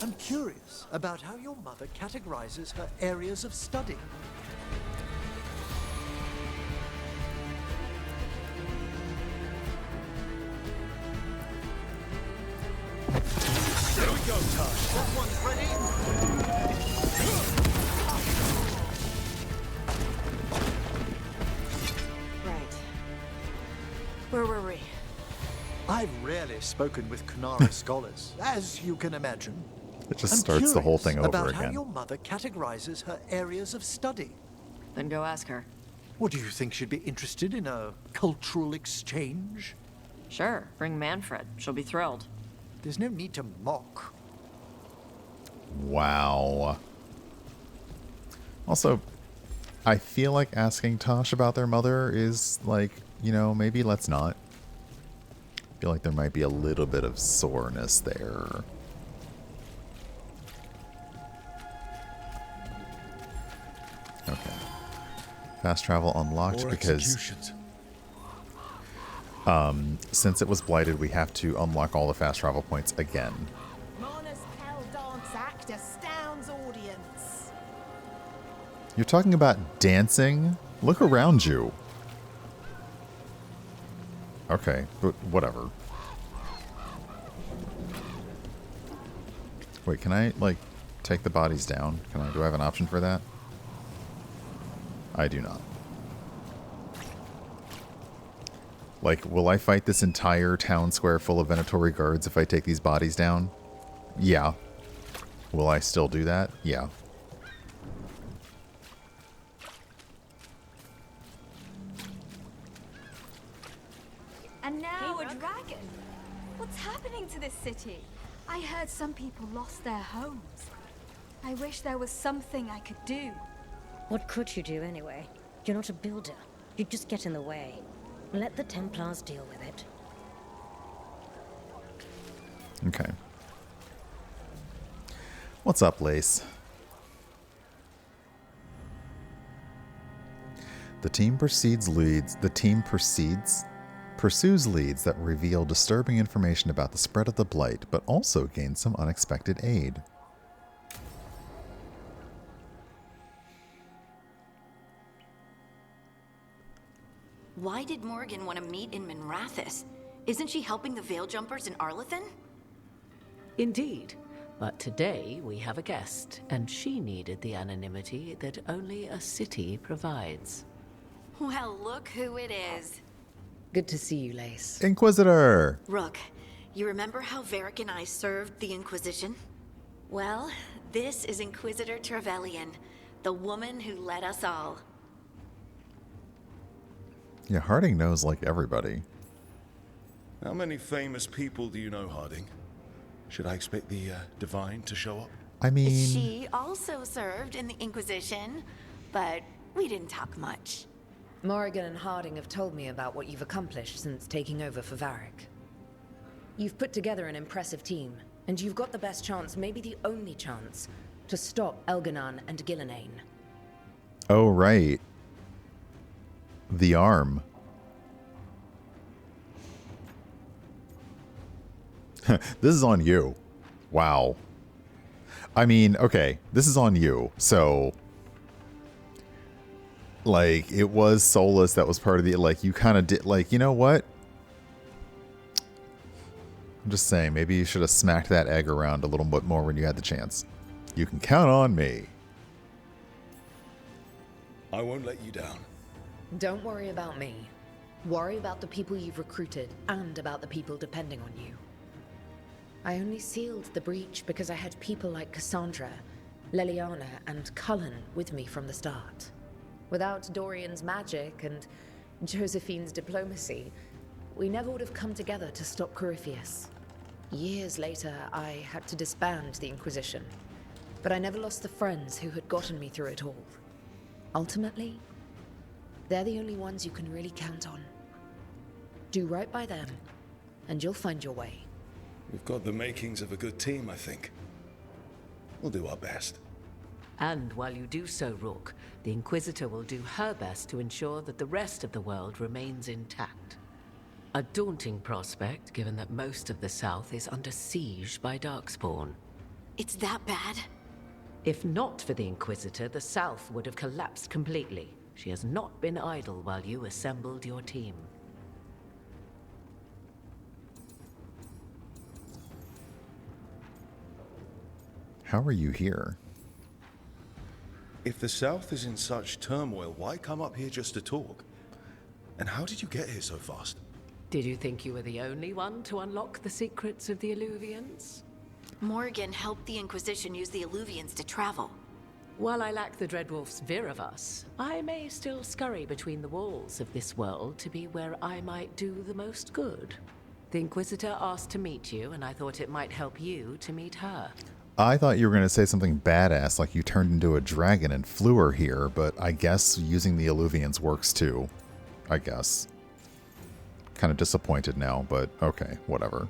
I'm curious about how your mother categorizes her areas of study. Here we go, Tosh. That one's ready. Right. Where were we? I've rarely spoken with Kunari scholars, as you can imagine. It just I'm starts the whole curious thing over about how again. your mother categorizes her areas of study. Then go ask her. Or do you think she'd be interested in a cultural exchange? Sure, bring Manfred. She'll be thrilled. There's no need to mock. Wow. Also, I feel like asking Tosh about their mother is like, you know, maybe let's not. I feel like there might be a little bit of soreness there. Okay. Fast travel unlocked More because executions. since it was blighted, we have to unlock all the fast travel points again. Mona's Pell dance act astounds audience. You're talking about dancing? Look around you. Okay, but whatever. Wait, can I, like, take the bodies down? Do I have an option for that? I do not. Like, will I fight this entire town square full of Venatori guards if I take these bodies down? Yeah. Will I still do that? Yeah. And now a dragon. What's happening to this city? I heard some people lost their homes. I wish there was something I could do. What could you do anyway? You're not a builder. You'd just get in the way. Let the Templars deal with it. Okay. What's up, Lace? The team pursues leads that reveal disturbing information about the spread of the blight, but also gain some unexpected aid. Why did Morgan want to meet in Minrathous? Isn't she helping the Veil Jumpers in Arlathan? Indeed. But today we have a guest, and she needed the anonymity that only a city provides. Well, look who it is. Good to see you, Lace. Inquisitor! Rook, you remember how Varric and I served the Inquisition? Well, this is Inquisitor Trevelyan, the woman who led us all. Yeah, Harding knows like everybody. How many famous people do you know, Harding? Should I expect the Divine to show up? I mean... She also served in the Inquisition, but we didn't talk much. Morrigan and Harding have told me about what you've accomplished since taking over for Varric. You've put together an impressive team, and you've got the best chance, maybe the only chance, to stop Elganon and Gillenane. Oh, right. The arm. This is on you. Wow. I mean, okay, this is on you. So, like, it was Solus that was part of the, like, you kind of did, like, you know what? I'm just saying, maybe you should have smacked that egg around a little bit more when you had the chance. You can count on me. I won't let you down. Don't worry about me. Worry about the people you've recruited and about the people depending on you. I only sealed the breach because I had people like Cassandra, Leliana, and Cullen with me from the start. Without Dorian's magic and Josephine's diplomacy, we never would have come together to stop Corypheus. Years later, I had to disband the Inquisition, but I never lost the friends who had gotten me through it all. Ultimately, they're the only ones you can really count on. Do right by them, and you'll find your way. We've got the makings of a good team, I think. We'll do our best. And while you do so, Rook, the Inquisitor will do her best to ensure that the rest of the world remains intact. A daunting prospect, given that most of the South is under siege by Darkspawn. It's that bad? If not for the Inquisitor, the South would have collapsed completely. She has not been idle while you assembled your team. How are you here? If the South is in such turmoil, why come up here just to talk? And how did you get here so fast? Did you think you were the only one to unlock the secrets of the Illuvians? Morgan helped the Inquisition use the Illuvians to travel. While I lack the Dreadwolf's vir of us, I may still scurry between the walls of this world to be where I might do the most good. The Inquisitor asked to meet you, and I thought it might help you to meet her. I thought you were going to say something badass, like you turned into a dragon and flew her here, but I guess using the Illuvians works too. I guess. Kind of disappointed now, but okay, whatever.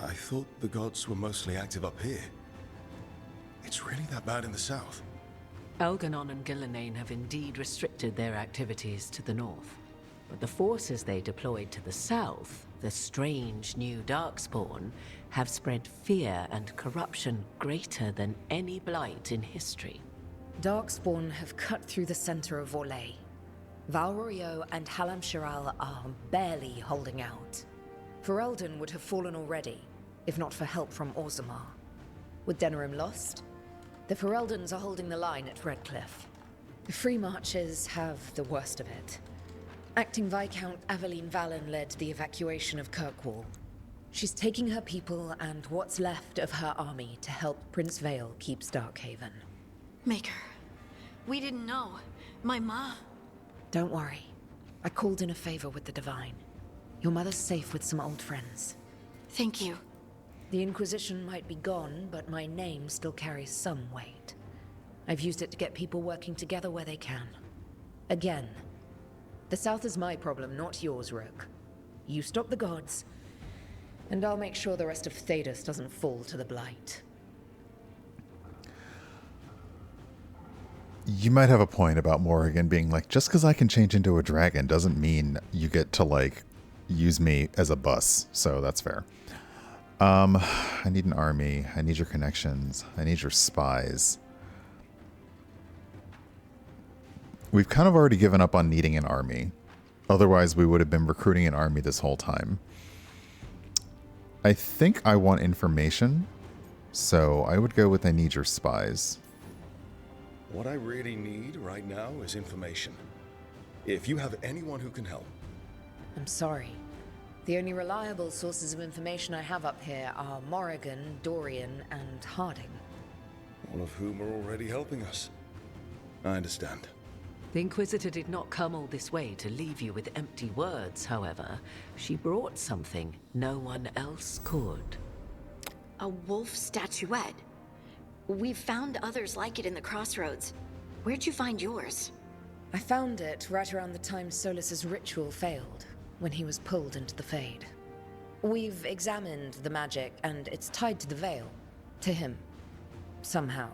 I thought the gods were mostly active up here. It's really that bad in the south? Elganon and Gillenane have indeed restricted their activities to the north. But the forces they deployed to the south, the strange new Darkspawn, have spread fear and corruption greater than any blight in history. Darkspawn have cut through the center of Orlais. Valrorio and Halam Shiral are barely holding out. Ferelden would have fallen already, if not for help from Orzammar. With Denerim lost, the Fereldans are holding the line at Redcliffe. The Free Marchers have the worst of it. Acting Viscount Aveline Valen led the evacuation of Kirkwall. She's taking her people and what's left of her army to help Prince Vale keep Starkhaven. Maker, we didn't know. My ma... Don't worry. I called in a favor with the Divine. Your mother's safe with some old friends. Thank you. The Inquisition might be gone, but my name still carries some weight. I've used it to get people working together where they can. Again, the South is my problem, not yours, Rook. You stop the gods, and I'll make sure the rest of Thedas doesn't fall to the Blight. You might have a point about Morrigan being like, just because I can change into a dragon doesn't mean you get to, like, use me as a bus. So that's fair. I need an army. I need your connections. I need your spies. We've kind of already given up on needing an army. Otherwise, we would have been recruiting an army this whole time. I think I want information. So I would go with I need your spies. What I really need right now is information. If you have anyone who can help. I'm sorry. The only reliable sources of information I have up here are Morrigan, Dorian, and Harding. All of whom are already helping us. I understand. The Inquisitor did not come all this way to leave you with empty words, however. She brought something no one else could. A wolf statuette. We've found others like it in the crossroads. Where'd you find yours? I found it right around the time Solus's ritual failed, when he was pulled into the Fade. We've examined the magic, and it's tied to the Veil. To him. Somehow.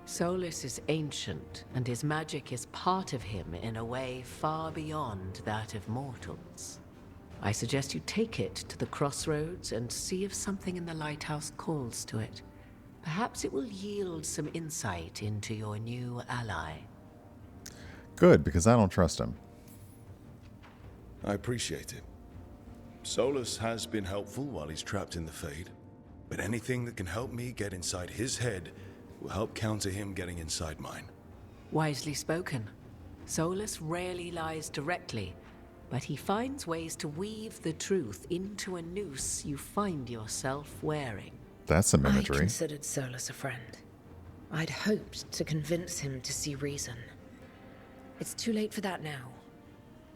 Solus is ancient, and his magic is part of him in a way far beyond that of mortals. I suggest you take it to the crossroads and see if something in the lighthouse calls to it. Perhaps it will yield some insight into your new ally. Good, because I don't trust him. I appreciate it. Solus has been helpful while he's trapped in the Fade, but anything that can help me get inside his head will help counter him getting inside mine. Wisely spoken. Solus rarely lies directly, but he finds ways to weave the truth into a noose you find yourself wearing. That's some imagery. I considered Solus a friend. I'd hoped to convince him to see reason. It's too late for that now.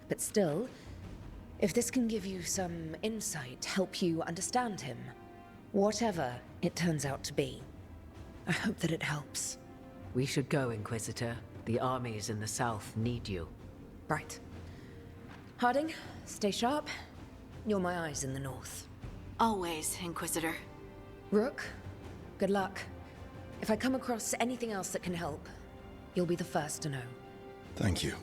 But still, if this can give you some insight, help you understand him, whatever it turns out to be, I hope that it helps. We should go, Inquisitor. The armies in the south need you. Right. Harding, stay sharp. You're my eyes in the north. Always, Inquisitor. Rook, good luck. If I come across anything else that can help, you'll be the first to know. Thank you.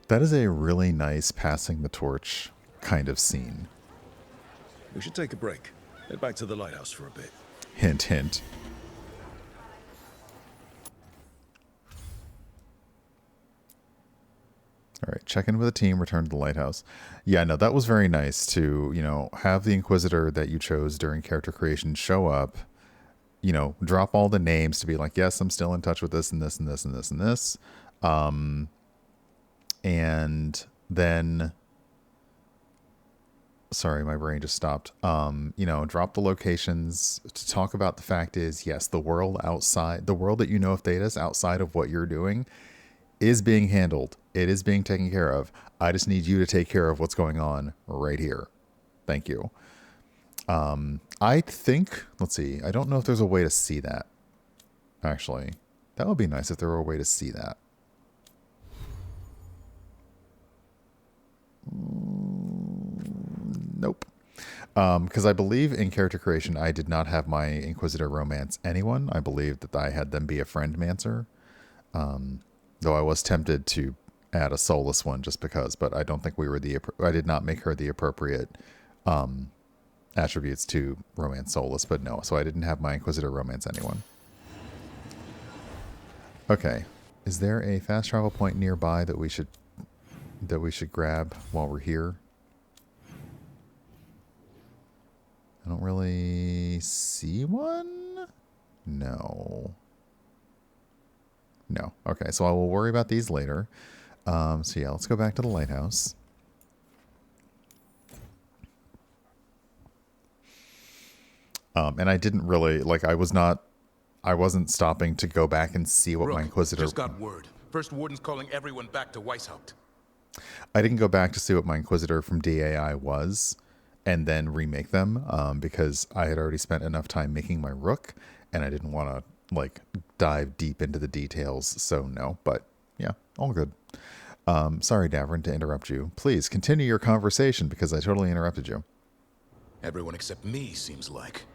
That is a really nice passing the torch kind of scene. We should take a break. Head back to the lighthouse for a bit. Hint, hint. All right, check in with the team, return to the lighthouse. Yeah, no, that was very nice to, you know, have the Inquisitor that you chose during character creation show up, you know, drop all the names to be like, yes, I'm still in touch with this and this and this and this and this. And then, sorry, my brain just stopped. Drop the locations to talk about the fact is, yes, the world outside, the world that you know of Thetis outside of what you're doing is being handled. It is being taken care of. I just need you to take care of what's going on right here. Thank you. I think, let's see, I don't know if there's a way to see that. Actually, that would be nice if there were a way to see that. Nope. Because I believe in character creation, I did not have my Inquisitor romance anyone. I believe that I had them be a friend mancer. Though I was tempted to add a soulless one just because, but I don't think I did not make her the appropriate attributes to romance soulless, but no. So I didn't have my Inquisitor romance anyone. Okay. Is there a fast travel point nearby that we should grab while we're here? I don't really see one. No. Okay, so I will worry about these later. So yeah, let's go back to the lighthouse. And I didn't really, I wasn't stopping to go back and see what my Inquisitor... Just got word. First Warden's calling everyone back to Weishaupt. I didn't go back to see what my Inquisitor from DAI was and then remake them because I had already spent enough time making my Rook and I didn't want to, dive deep into the details. So no, but yeah, all good. Sorry, Davrin, to interrupt you. Please continue your conversation because I totally interrupted you. Everyone except me, seems like.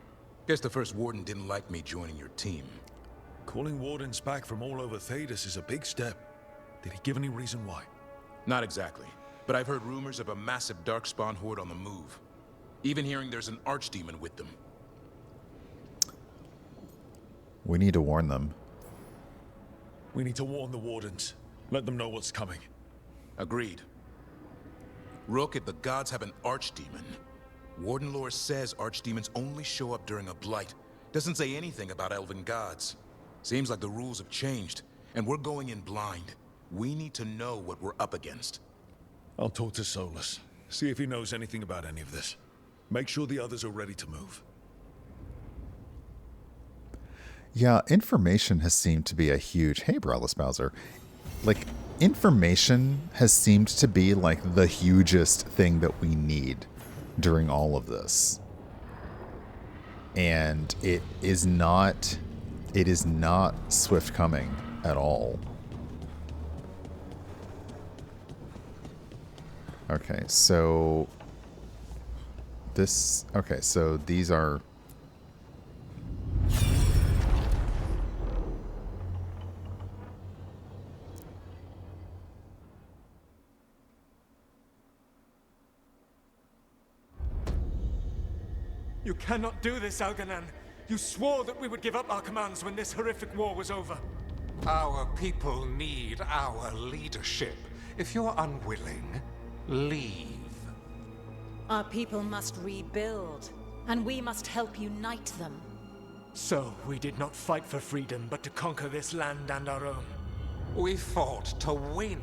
Guess the First Warden didn't like me joining your team. Calling Wardens back from all over Thedas is a big step. Did he give any reason why? Not exactly, but I've heard rumors of a massive Darkspawn horde on the move. Even hearing there's an archdemon with them. We need to warn them. We need to warn the Wardens. Let them know what's coming. Agreed. Rook, if the gods have an archdemon, Warden lore says archdemons only show up during a blight. Doesn't say anything about elven gods. Seems like the rules have changed, and we're going in blind. We need to know what we're up against. I'll talk to Solus. See if he knows anything about any of this. Make sure the others are ready to move. Yeah, information has seemed to be a huge... Hey, Braless Bowser. Information has seemed to be, the hugest thing that we need during all of this. And it is not swift coming at all. Okay, so these are... You cannot do this, Algernon. You swore that we would give up our commands when this horrific war was over. Our people need our leadership. If you're unwilling, leave. Our people must rebuild, and we must help unite them. So, we did not fight for freedom, but to conquer this land and our own. We fought to win,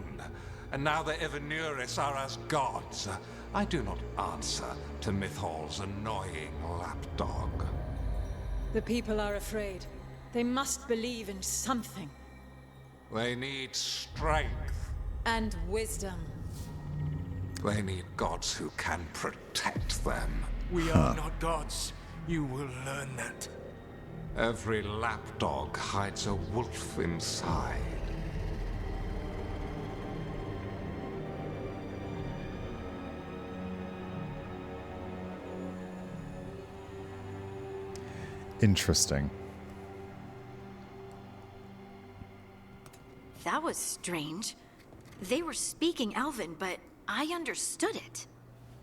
and now the Evanuris are as gods. I do not answer to Mythal's annoying lapdog. The people are afraid. They must believe in something. They need strength. And wisdom. They need gods who can protect them. We are not gods. You will learn that. Every lapdog hides a wolf inside. Interesting. That was strange. They were speaking Elven, but I understood it.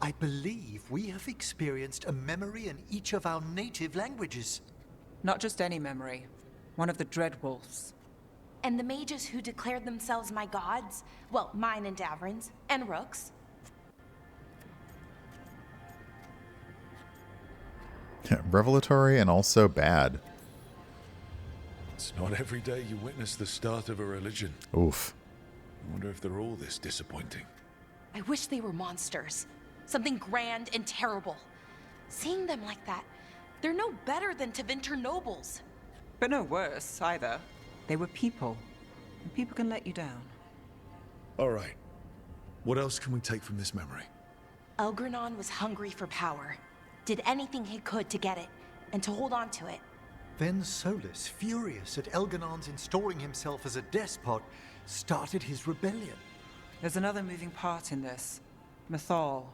I believe we have experienced a memory in each of our native languages. Not just any memory. One of the Dread Wolves. And the mages who declared themselves my gods? Well, mine and Davrin's, and Rook's. Revelatory and also bad. It's not every day you witness the start of a religion. Oof. Wonder if they're all this disappointing. I wish they were monsters. Something grand and terrible. Seeing them like that, they're no better than Tevinter nobles. But no worse, either. They were people. And people can let you down. All right. What else can we take from this memory? Elgranon was hungry for power. Did anything he could to get it, and to hold on to it. Then Solus, furious at Elganon's installing himself as a despot, started his rebellion. There's another moving part in this. Mythal.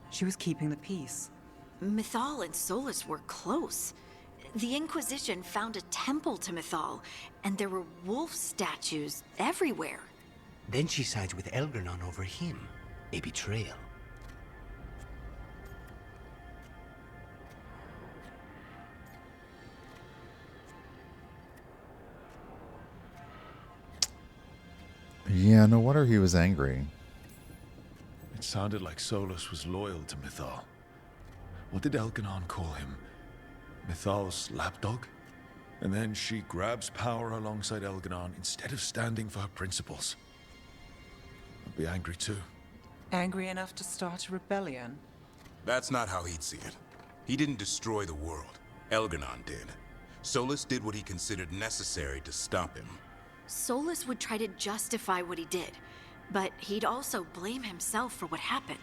She was keeping the peace. Mythal and Solus were close. The Inquisition found a temple to Mythal, and there were wolf statues everywhere. Then she sides with Elgranon over him. A betrayal. Yeah, no wonder he was angry. It sounded like Solus was loyal to Mythal. What did Elganon call him? Mythal's lapdog? And then she grabs power alongside Elganon instead of standing for her principles. I'd be angry too. Angry enough to start a rebellion? That's not how he'd see it. He didn't destroy the world. Elganon did. Solus did what he considered necessary to stop him. Solus would try to justify what he did, but he'd also blame himself for what happened.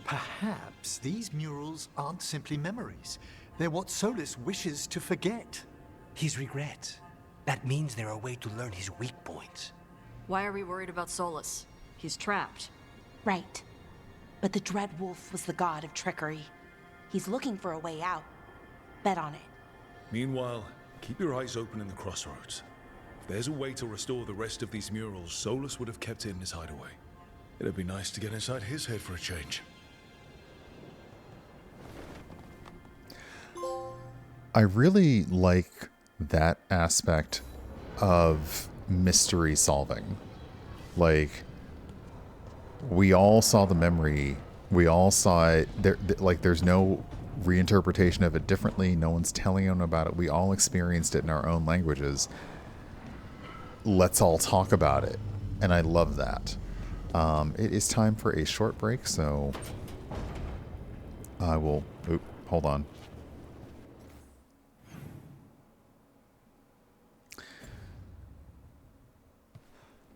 Perhaps these murals aren't simply memories. They're what Solus wishes to forget. His regret. That means they're a way to learn his weak points. Why are we worried about Solus? He's trapped. Right. But the Dread Wolf was the god of trickery. He's looking for a way out. Bet on it. Meanwhile, keep your eyes open in the crossroads. If there's a way to restore the rest of these murals, Solus would have kept it in his hideaway. It'd be nice to get inside his head for a change. I really like that aspect of mystery solving. Like, we all saw the memory. We all saw it. There's no reinterpretation of it differently. No one's telling them about it. We all experienced it in our own languages. Let's all talk about it. And I love that. It is time for a short break, so I will... hold on.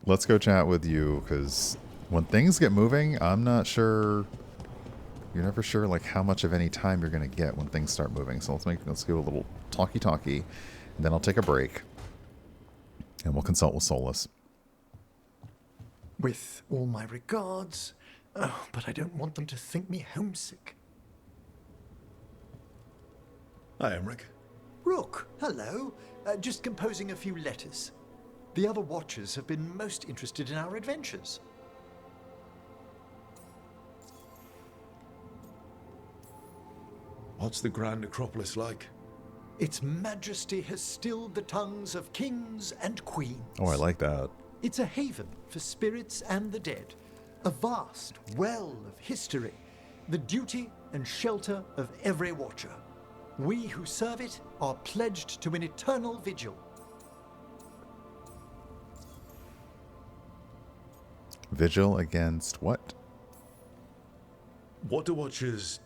Let's go chat with you, because when things get moving, I'm not sure... You're never sure like how much of any time you're going to get when things start moving. So let's do a little talkie-talkie, and then I'll take a break, and we'll consult with Solus. With all my regards, but I don't want them to think me homesick. Hi, Emmerich. Rook, hello. Just composing a few letters. The other Watchers have been most interested in our adventures. What's the Grand Necropolis like? Its majesty has stilled the tongues of kings and queens. Oh, I like that. It's a haven for spirits and the dead. A vast well of history. The duty and shelter of every Watcher. We who serve it are pledged to an eternal vigil. Vigil against what? What do Watchers,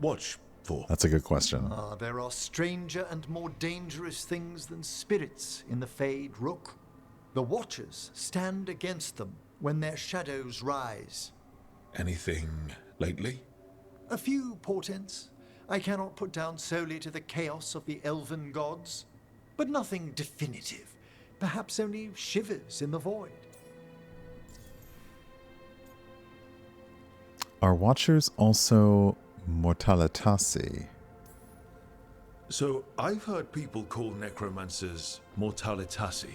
watch for? That's a good question. There are stranger and more dangerous things than spirits in the Fade, Rook. The Watchers stand against them when their shadows rise. Anything lately? A few portents. I cannot put down solely to the chaos of the elven gods, but nothing definitive. Perhaps only shivers in the void. Are Watchers also mortalitasi? So, I've heard people call necromancers mortalitasi.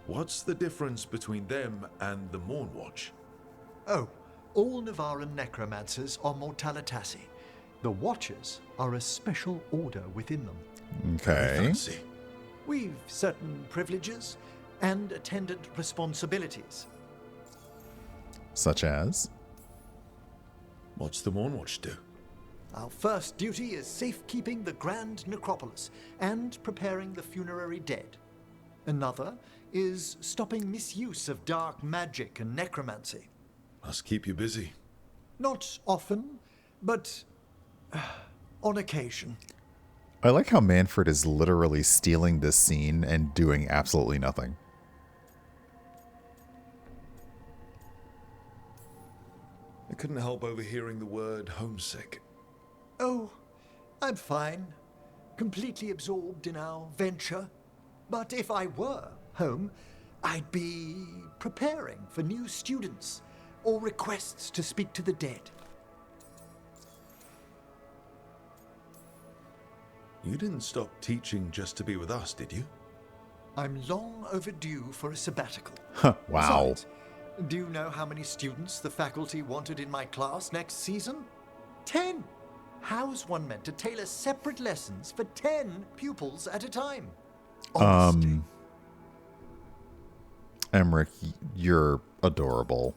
What's the difference between them and the Mornwatch? Oh, all Navaran necromancers are mortalitasi. The Watchers are a special order within them. Okay. We've certain privileges and attendant responsibilities. Such as? What's the Mornwatch do? Our first duty is safekeeping the Grand Necropolis and preparing the funerary dead. Another is stopping misuse of dark magic and necromancy. Must keep you busy. Not often, but on occasion. I like how Manfred is literally stealing this scene and doing absolutely nothing. I couldn't help overhearing the word homesick. Oh, I'm fine. Completely absorbed in our venture. But if I were home, I'd be preparing for new students or requests to speak to the dead. You didn't stop teaching just to be with us, did you? I'm long overdue for a sabbatical. Wow. Besides, do you know how many students the faculty wanted in my class next season? 10! How's one meant to tailor separate lessons for 10 pupils at a time? Emmerich, you're adorable.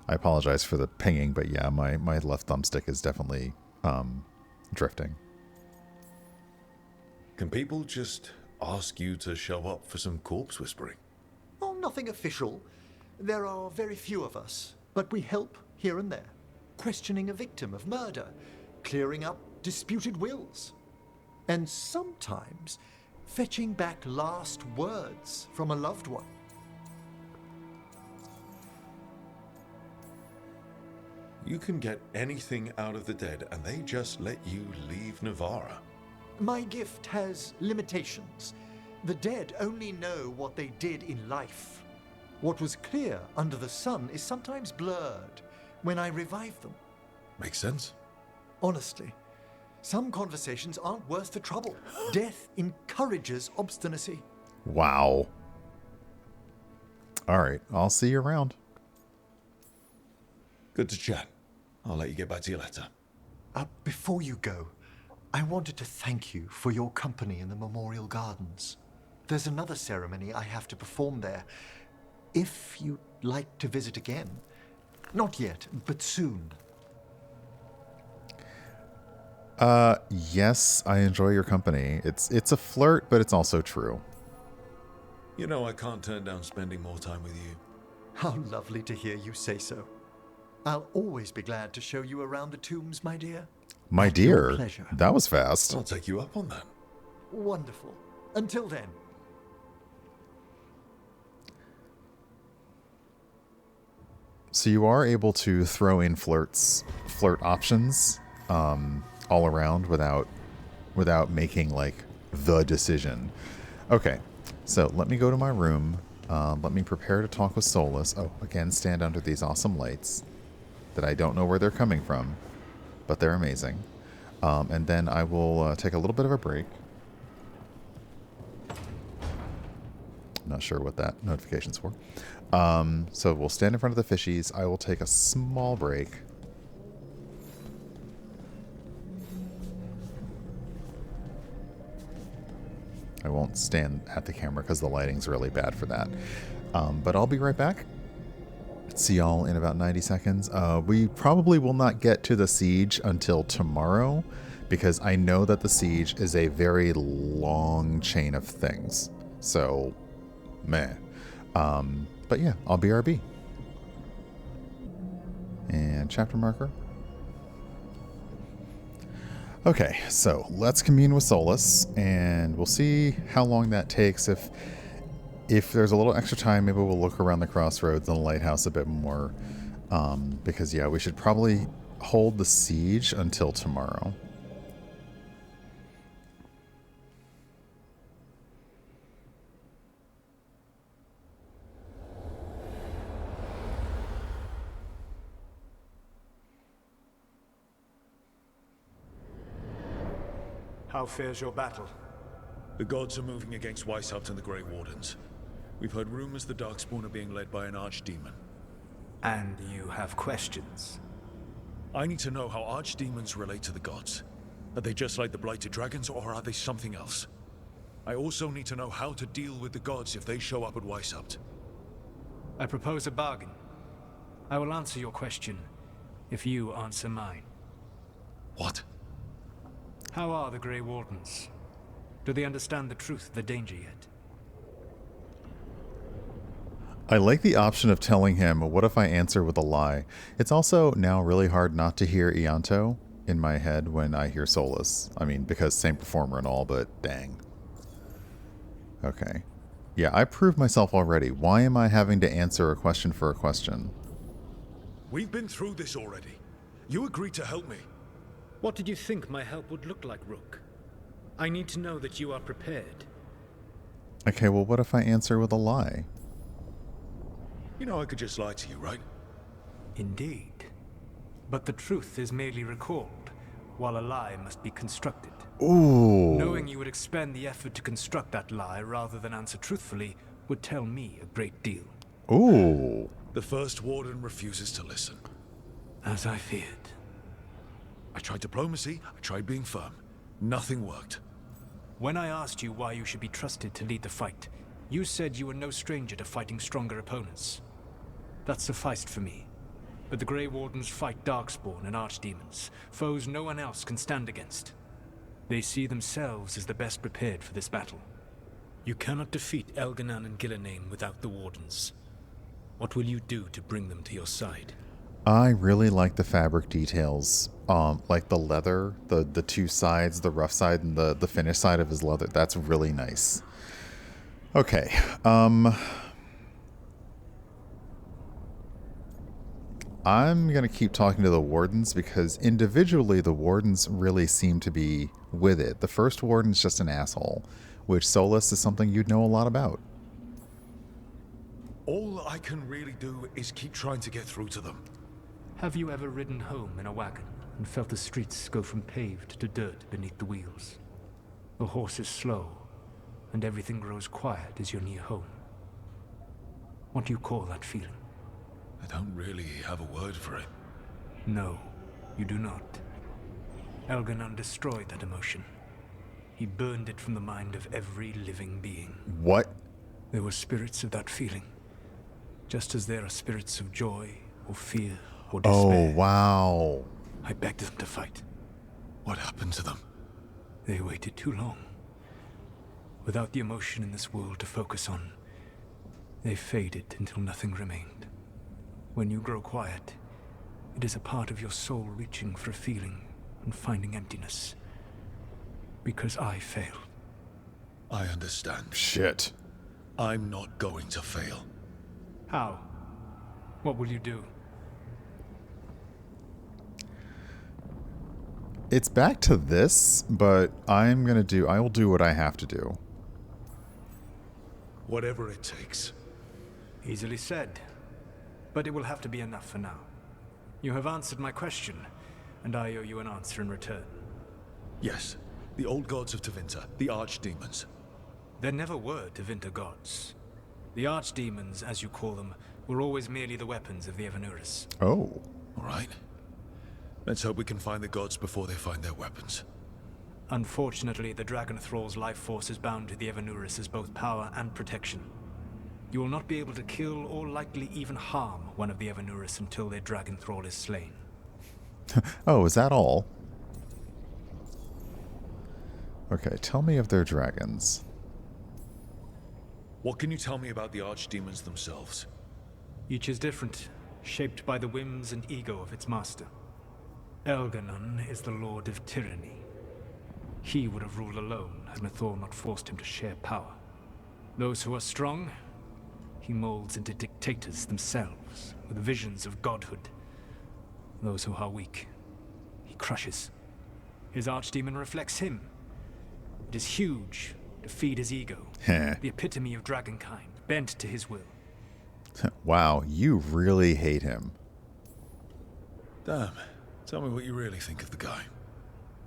I apologize for the pinging, but yeah, my left thumbstick is definitely drifting. Can people just ask you to show up for some corpse whispering? Oh, nothing official. There are very few of us, but we help here and there. Questioning a victim of murder, clearing up disputed wills, and sometimes fetching back last words from a loved one. You can get anything out of the dead, and they just let you leave Navarra. My gift has limitations. The dead only know what they did in life. What was clear under the sun is sometimes blurred when I revive them. Makes sense. Honestly, some conversations aren't worth the trouble. Death encourages obstinacy. Wow. All right, I'll see you around. Good to chat. I'll let you get back to your letter. Before you go, I wanted to thank you for your company in the Memorial Gardens. There's another ceremony I have to perform there. If you'd like to visit again. Not yet, but soon. Yes, I enjoy your company. It's a flirt, but it's also true. You know I can't turn down spending more time with you. How lovely to hear you say so. I'll always be glad to show you around the tombs, my dear. My At your dear, pleasure. that was fast. I'll take you up on that. Wonderful. Until then. So you are able to throw in flirt options all around without making like the decision. Okay, so let me go to my room. Let me prepare to talk with Solus. Oh, again, stand under these awesome lights that I don't know where they're coming from, but they're amazing. And then I will take a little bit of a break. Not sure what that notification's for. So we'll stand in front of the fishies. I will take a small break. I won't stand at the camera because the lighting's really bad for that. But I'll be right back. See y'all in about 90 seconds. We probably will not get to the siege until tomorrow because I know that the siege is a very long chain of things. So, meh. But yeah, I'll BRB. And chapter marker. Okay, so let's commune with Solus, and we'll see how long that takes. If there's a little extra time, maybe we'll look around the crossroads and the lighthouse a bit more. Because, yeah, we should probably hold the siege until tomorrow. How fares your battle? The gods are moving against Weishaupt and the Grey Wardens. We've heard rumors the Darkspawn are being led by an archdemon. And you have questions? I need to know how archdemons relate to the gods. Are they just like the Blighted Dragons, or are they something else? I also need to know how to deal with the gods if they show up at Weishaupt. I propose a bargain. I will answer your question if you answer mine. What? How are the Grey Wardens? Do they understand the truth of the danger yet? I like the option of telling him, what if I answer with a lie? It's also now really hard not to hear Ianto in my head when I hear Solus. I mean, because same performer and all, but dang. Okay. Yeah, I proved myself already. Why am I having to answer a question for a question? We've been through this already. You agreed to help me. What did you think my help would look like, Rook? I need to know that you are prepared. Okay, well, what if I answer with a lie? You know I could just lie to you, right? Indeed. But the truth is merely recalled, while a lie must be constructed. Ooh. Knowing you would expend the effort to construct that lie rather than answer truthfully would tell me a great deal. Ooh. The first warden refuses to listen. As I feared. I tried diplomacy, I tried being firm. Nothing worked. When I asked you why you should be trusted to lead the fight, you said you were no stranger to fighting stronger opponents. That sufficed for me. But the Grey Wardens fight Darkspawn and Archdemons, foes no one else can stand against. They see themselves as the best prepared for this battle. You cannot defeat Elganan and Gillenane without the Wardens. What will you do to bring them to your side? I really like the fabric details. Like the leather, the two sides, the rough side and the finished side of his leather. That's really nice. Okay. I'm going to keep talking to the Wardens because individually the Wardens really seem to be with it. The first Warden's just an asshole, which Solus is something you'd know a lot about. All I can really do is keep trying to get through to them. Have you ever ridden home in a wagon and felt the streets go from paved to dirt beneath the wheels? The horse is slow, and everything grows quiet as you're near home. What do you call that feeling? I don't really have a word for it. No, you do not. Elganan destroyed that emotion. He burned it from the mind of every living being. What? There were spirits of that feeling. Just as there are spirits of joy, or fear, or despair. Oh, wow. I begged them to fight. What happened to them? They waited too long. Without the emotion in this world to focus on, they faded until nothing remained. When you grow quiet, it is a part of your soul reaching for a feeling and finding emptiness. Because I failed. I understand. Shit. I'm not going to fail. How? What will you do? It's back to this, but I will do what I have to do. Whatever it takes. Easily said. But it will have to be enough for now. You have answered my question, and I owe you an answer in return. Yes, the old gods of Tevinter, the archdemons. There never were Tevinter gods. The archdemons, as you call them, were always merely the weapons of the Evanuris. Oh. All right. Let's hope we can find the gods before they find their weapons. Unfortunately, the Dragon Thrall's life force is bound to the Evanuris as both power and protection. You will not be able to kill or likely even harm one of the Evanuris until their Dragon Thrall is slain. Oh, is that all? Okay, tell me of their dragons. What can you tell me about the archdemons themselves? Each is different, shaped by the whims and ego of its master. Elganan is the Lord of Tyranny. He would have ruled alone had Mythal not forced him to share power. Those who are strong, he molds into dictators themselves, with visions of godhood. Those who are weak, he crushes. His archdemon reflects him. It is huge, to feed his ego. The epitome of dragonkind, bent to his will. Wow, you really hate him. Damn. Tell me what you really think of the guy.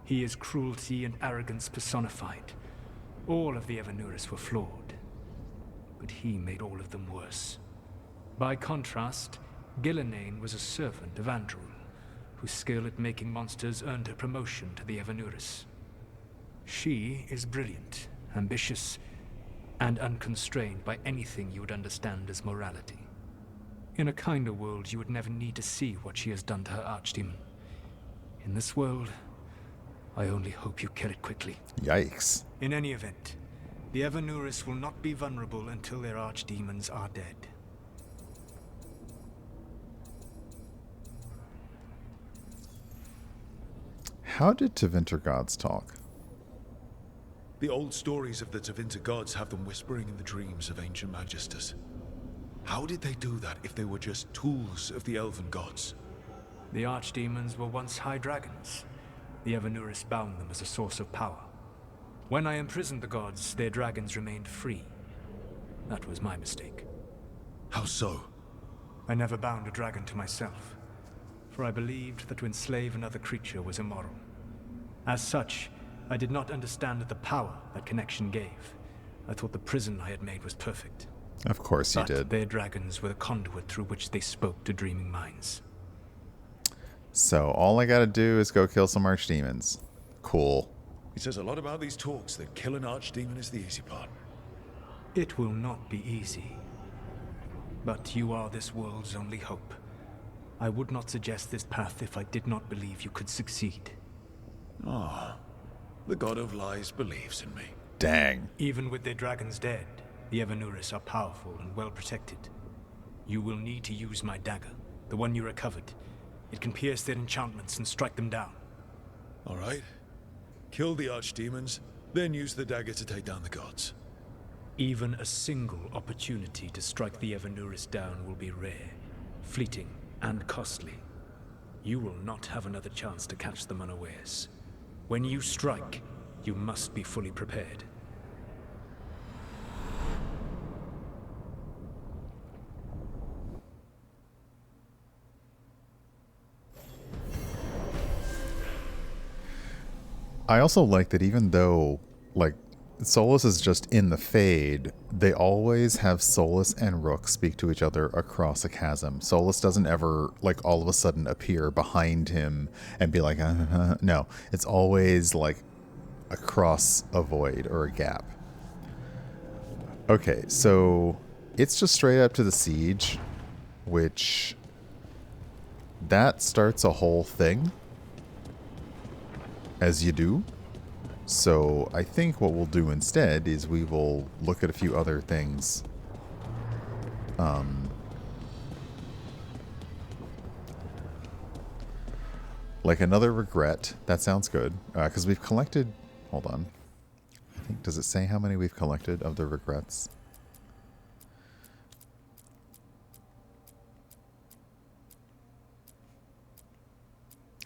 He is cruelty and arrogance personified. All of the Evanuris were flawed, but he made all of them worse. By contrast, Gillenane was a servant of Andrul, whose skill at making monsters earned her promotion to the Evanuris. She is brilliant, ambitious, and unconstrained by anything you would understand as morality. In a kinder world, you would never need to see what she has done to her archdemon. In this world, I only hope you kill it quickly. Yikes. In any event, the Evanuris will not be vulnerable until their archdemons are dead. How did Tevinter gods talk? The old stories of the Tevinter gods have them whispering in the dreams of ancient magisters. How did they do that if they were just tools of the elven gods? The archdemons were once high dragons. The Evanuris bound them as a source of power. When I imprisoned the gods, their dragons remained free. That was my mistake. How so? I never bound a dragon to myself, for I believed that to enslave another creature was immoral. As such, I did not understand the power that connection gave. I thought the prison I had made was perfect. Of course you But did. their dragons were the conduit through which they spoke to dreaming minds. So all I gotta do is go kill some archdemons. Cool. He says a lot about these talks that killing archdemon is the easy part. It will not be easy. But you are this world's only hope. I would not suggest this path if I did not believe you could succeed. Ah, the god of lies believes in me. Dang. Even with their dragons dead, the Evanuris are powerful and well protected. You will need to use my dagger, the one you recovered. It can pierce their enchantments and strike them down. All right. Kill the archdemons, then use the dagger to take down the gods. Even a single opportunity to strike the Evanuris down will be rare, fleeting, and costly. You will not have another chance to catch them unawares. When you strike, you must be fully prepared. I also like that even though, like, Solus is just in the Fade, they always have Solus and Rook speak to each other across a chasm. Solus doesn't ever, like, all of a sudden appear behind him and be like, no. It's always, like, across a void or a gap. Okay, so it's just straight up to the siege, which that starts a whole thing. As you do. So I think what we'll do instead is we will look at a few other things. Like another regret. That sounds good. Because we've collected... Hold on. I think, does it say how many we've collected of the regrets?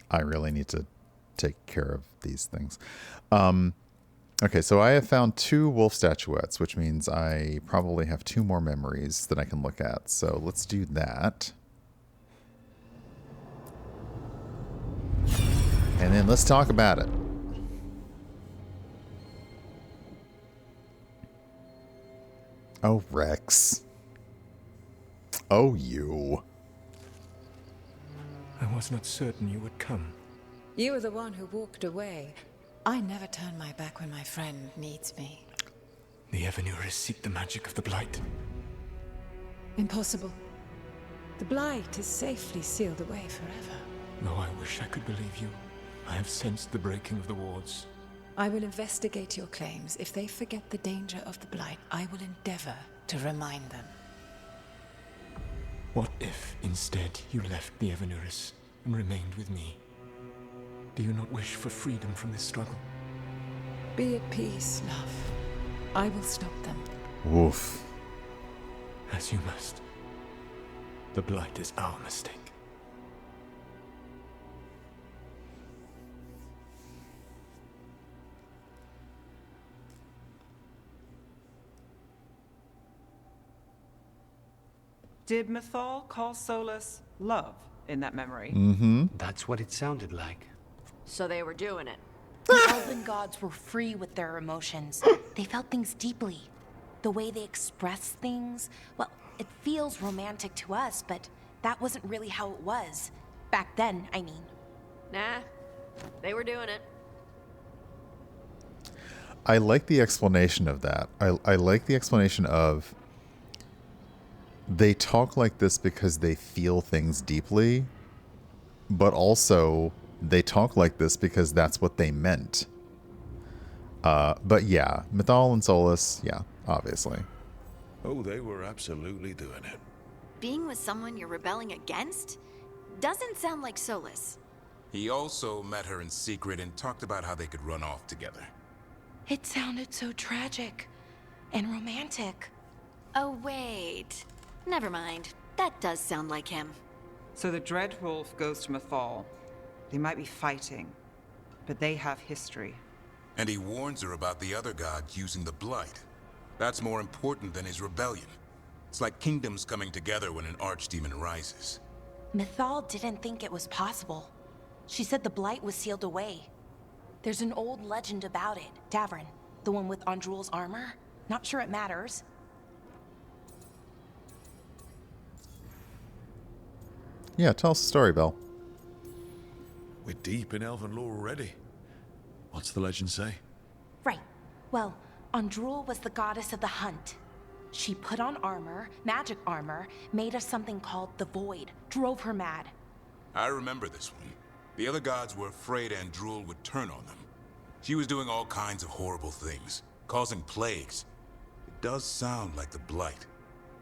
I really need to take care of these things. Okay, so I have found 2 wolf statuettes, which means I probably have 2 more memories that I can look at. So let's do that. And then let's talk about it. Oh, Rex. Oh, you. I was not certain you would come. You were the one who walked away. I never turn my back when my friend needs me. The Evanuris seek the magic of the Blight. Impossible. The Blight is safely sealed away forever. Though I wish I could believe you. I have sensed the breaking of the wards. I will investigate your claims. If they forget the danger of the Blight, I will endeavor to remind them. What if, instead, you left the Evanuris and remained with me? Do you not wish for freedom from this struggle? Be at peace, love. I will stop them. Woof. As you must. The Blight is our mistake. Did Mythal call Solus love in that memory? Mm-hmm. That's what it sounded like. So they were doing it. The elven gods were free with their emotions. They felt things deeply. The way they express things, well, it feels romantic to us, but that wasn't really how it was. Back then, I mean. Nah, they were doing it. I like the explanation of that. I like the explanation of they talk like this because they feel things deeply, but also they talk like this because that's what they meant. But yeah, Mythal and Solus, yeah, obviously. Oh, they were absolutely doing it. Being with someone you're rebelling against doesn't sound like Solus. He also met her in secret and talked about how they could run off together. It sounded so tragic and romantic. Oh, wait. Never mind. That does sound like him. So the Dread Wolf goes to Mythal. They might be fighting, but they have history. And he warns her about the other gods using the Blight. That's more important than his rebellion. It's like kingdoms coming together when an archdemon rises. Mythal didn't think it was possible. She said the Blight was sealed away. There's an old legend about it. Davrin, the one with Andrul's armor. Not sure it matters. Yeah, tell us the story, Belle. We're deep in elven lore already. What's the legend say? Right. Well, Andrul was the goddess of the hunt. She put on armor, magic armor, made of something called the Void. Drove her mad. I remember this one. The other gods were afraid Andrul would turn on them. She was doing all kinds of horrible things, causing plagues. It does sound like the Blight.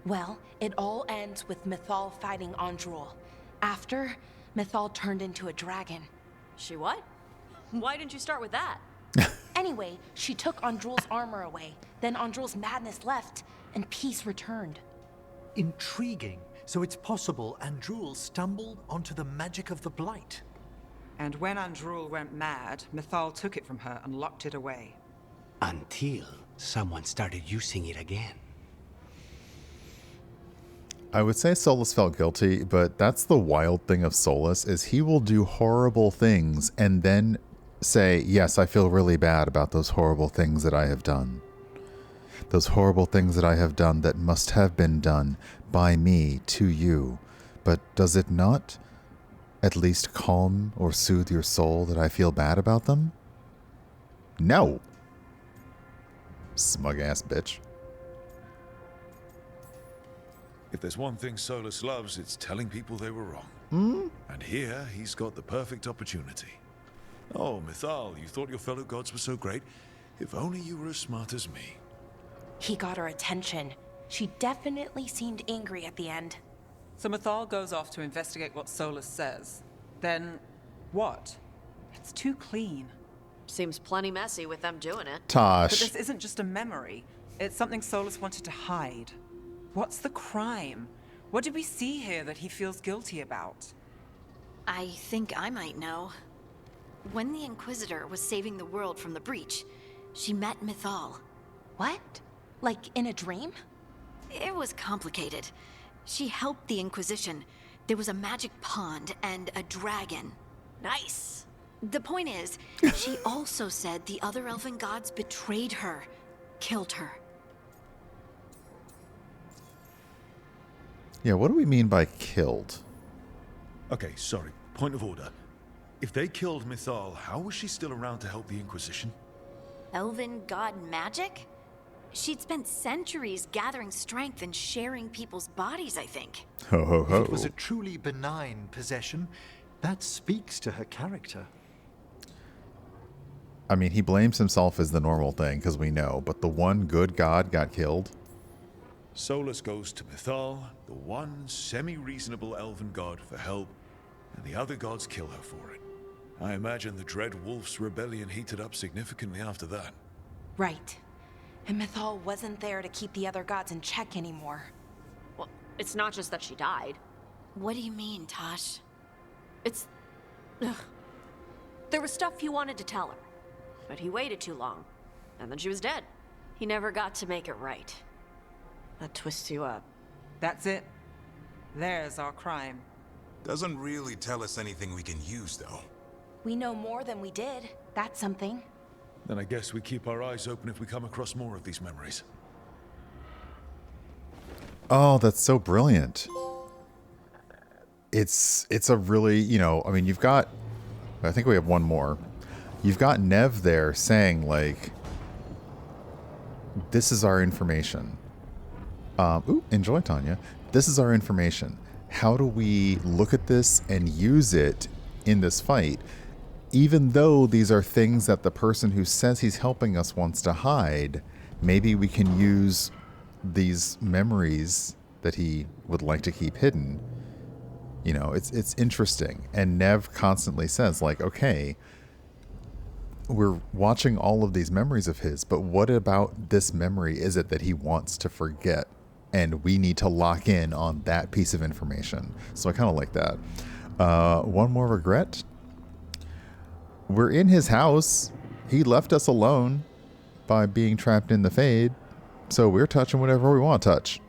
Well, it all ends with Mythal fighting Andrul. After, Mythal turned into a dragon. She what? Why didn't you start with that? Anyway, she took Andrul's armor away. Then Andrul's madness left, and peace returned. Intriguing. So it's possible Andrul stumbled onto the magic of the Blight. And when Andrul went mad, Mythal took it from her and locked it away. Until someone started using it again. I would say Solus felt guilty, but that's the wild thing of Solus, is he will do horrible things and then say, yes, I feel really bad about those horrible things that I have done. Those horrible things that I have done that must have been done by me to you. But does it not at least calm or soothe your soul that I feel bad about them? No. Smug ass bitch. If there's one thing Solus loves, it's telling people they were wrong. And here, he's got the perfect opportunity. Oh, Mythal, you thought your fellow gods were so great? If only you were as smart as me. He got her attention. She definitely seemed angry at the end. So Mythal goes off to investigate what Solus says. Then, what? It's too clean. Seems plenty messy with them doing it. Tosh. But this isn't just a memory. It's something Solus wanted to hide. What's the crime? What did we see here that he feels guilty about? I think I might know. When the Inquisitor was saving the world from the breach, she met Mythal. What? Like in a dream? It was complicated. She helped the Inquisition. There was a magic pond and a dragon. Nice. The point is, she also said the other elven gods betrayed her, killed her. Yeah, what do we mean by killed? Okay, sorry. Point of order. If they killed Mythal, how was she still around to help the Inquisition? Elven god magic? She'd spent centuries gathering strength and sharing people's bodies, I think. Ho ho ho. If it was a truly benign possession, that speaks to her character. I mean, he blames himself as the normal thing, because we know, but the one good god got killed? Solus goes to Mythal, the one semi-reasonable elven god, for help, and the other gods kill her for it. I imagine the Dread Wolf's rebellion heated up significantly after that. Right. And Mythal wasn't there to keep the other gods in check anymore. Well, it's not just that she died. What do you mean, Tosh? It's... Ugh. There was stuff he wanted to tell her, but he waited too long, and then she was dead. He never got to make it right. That twists you up. That's it. There's our crime. Doesn't really tell us anything we can use, though. We know more than we did. That's something. Then I guess we keep our eyes open if we come across more of these memories. Oh, that's so brilliant. It's a really, you know, I mean, you've got, I think we have one more. You've got Nev there saying, like, this is our information. Enjoy, Tanya. This is our information. How do we look at this and use it in this fight? even though these are things that the person who says he's helping us wants to hide, maybe we can use these memories that he would like to keep hidden. You know, it's interesting. And Nev constantly says, like, okay, we're watching all of these memories of his, but what about this memory is it that he wants to forget? And we need to lock in on that piece of information. So I kind of like that. One more regret. We're in his house. He left us alone by being trapped in the Fade. So we're touching whatever we want to touch.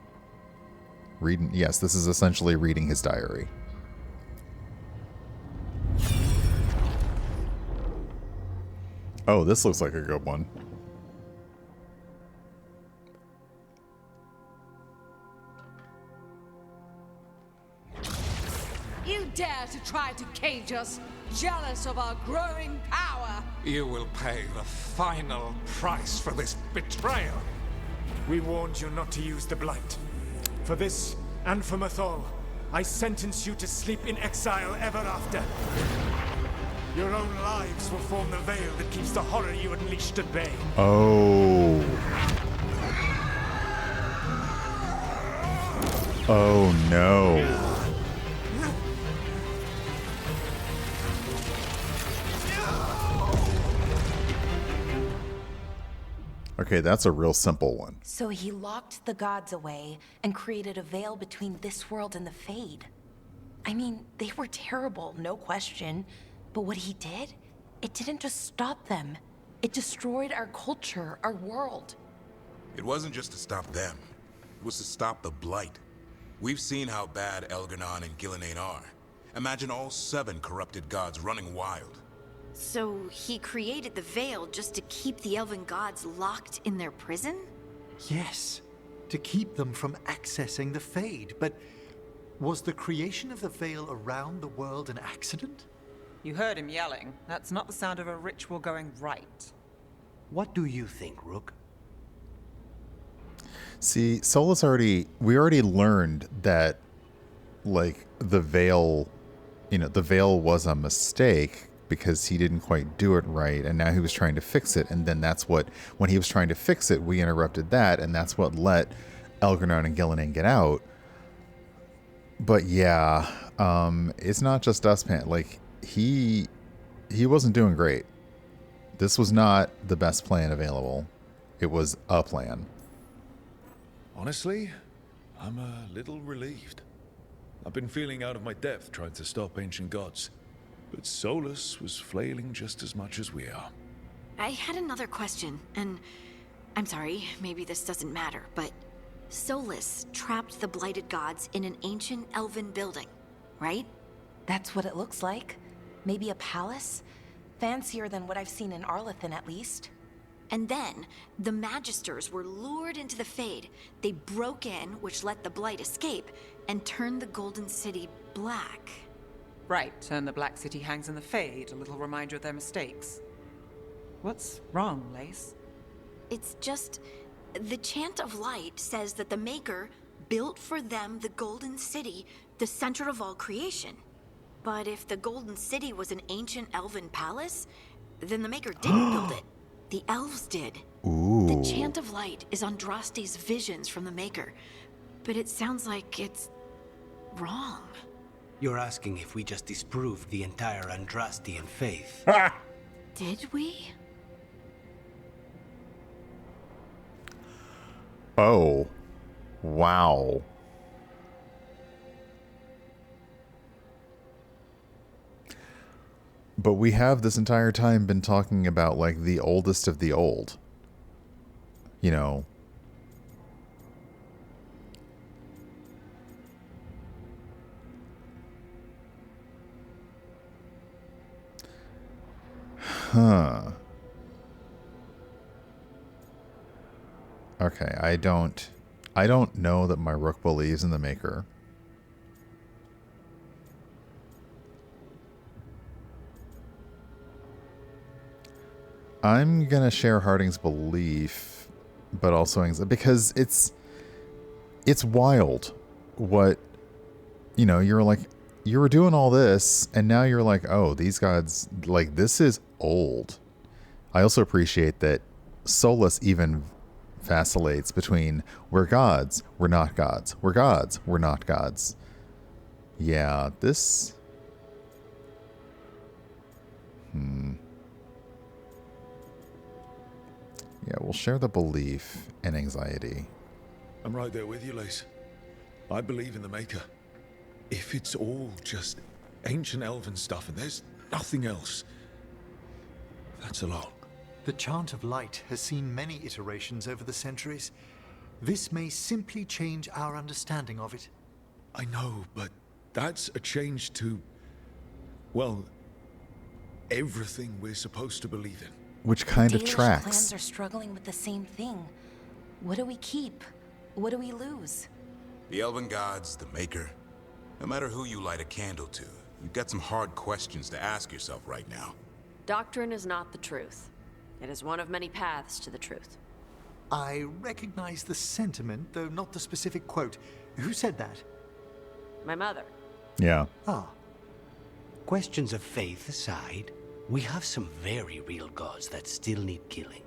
Reading, yes, this is essentially reading his diary. Oh, this looks like a good one. You dare to try to cage us, jealous of our growing power. You will pay the final price for this betrayal. We warned you not to use the Blight. For this, and for Mythal, I sentence you to sleep in exile ever after. Your own lives will form the veil that keeps the horror you unleashed at bay. Oh. Oh no. Okay, that's a real simple one. So he locked the gods away and created a veil between this world and the Fade. I mean, they were terrible, no question. But what he did, it didn't just stop them. It destroyed our culture, our world. It wasn't just to stop them. It was to stop the Blight. We've seen how bad Elganon and Gillenane are. Imagine all 7 corrupted gods running wild. So he created the Veil just to keep the elven gods locked in their prison? Yes, to keep them from accessing the Fade. But was the creation of the Veil around the world an accident? You heard him yelling. That's not the sound of a ritual going right. What do you think, Rook? See, we already learned that, like, the Veil, you know, the Veil was a mistake because he didn't quite do it right, and now he was trying to fix it, and then that's what, when he was trying to fix it, we interrupted that, and that's what let Elganon and Gillenane get out. But yeah, it's not just Dustpan. Like, he wasn't doing great. This was not the best plan available. It was a plan. Honestly, I'm a little relieved. I've been feeling out of my depth trying to stop ancient gods, but Solus was flailing just as much as we are. I had another question, and I'm sorry, maybe this doesn't matter, but Solus trapped the blighted gods in an ancient elven building, right? That's what it looks like. Maybe a palace? Fancier than what I've seen in Arlethan, at least. And then, the Magisters were lured into the Fade. They broke in, which let the Blight escape, and turned the Golden City black. Right, and the Black City hangs in the Fade, a little reminder of their mistakes. What's wrong, Lace? It's just, the Chant of Light says that the Maker built for them the Golden City, the center of all creation. But if the Golden City was an ancient elven palace, then the Maker didn't build it. The elves did. Ooh. The Chant of Light is Andraste's visions from the Maker, but it sounds like it's wrong. You're asking if we just disproved the entire Andrastian faith. Did we? Oh. Wow. But we have this entire time been talking about, like, the oldest of the old. You know. Huh. Okay, I don't know that my rook believes in the Maker. I'm gonna share Harding's belief, but also anxiety, because it's wild what, you know, you're like, you were doing all this, and now you're like, oh, these gods, like, this is old. I also appreciate that Solus even vacillates between we're gods, we're not gods, we're gods, we're not gods. Yeah, this... Yeah, we'll share the belief and anxiety. I'm right there with you, Lace. I believe in the Maker. If it's all just ancient elven stuff and there's nothing else, that's a lot. The Chant of Light has seen many iterations over the centuries. This may simply change our understanding of it. I know, but that's a change to, well, everything we're supposed to believe in. Which kind of Dalish tracks. clans are struggling with the same thing. What do we keep? What do we lose? The elven gods, the Maker. No matter who you light a candle to, you've got some hard questions to ask yourself right now. Doctrine is not the truth. It is one of many paths to the truth. I recognize the sentiment, though not the specific quote. Who said that? My mother. Yeah. Ah. Questions of faith aside, we have some very real gods that still need killing.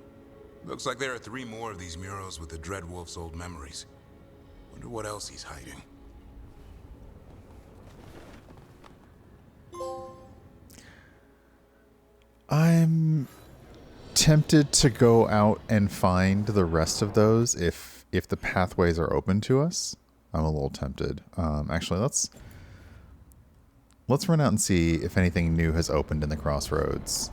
Looks like there are 3 more of these murals with the Dreadwolf's old memories. Wonder what else he's hiding. I'm tempted to go out and find the rest of those if the pathways are open to us. I'm a little tempted. Actually, let's run out and see if anything new has opened in the crossroads.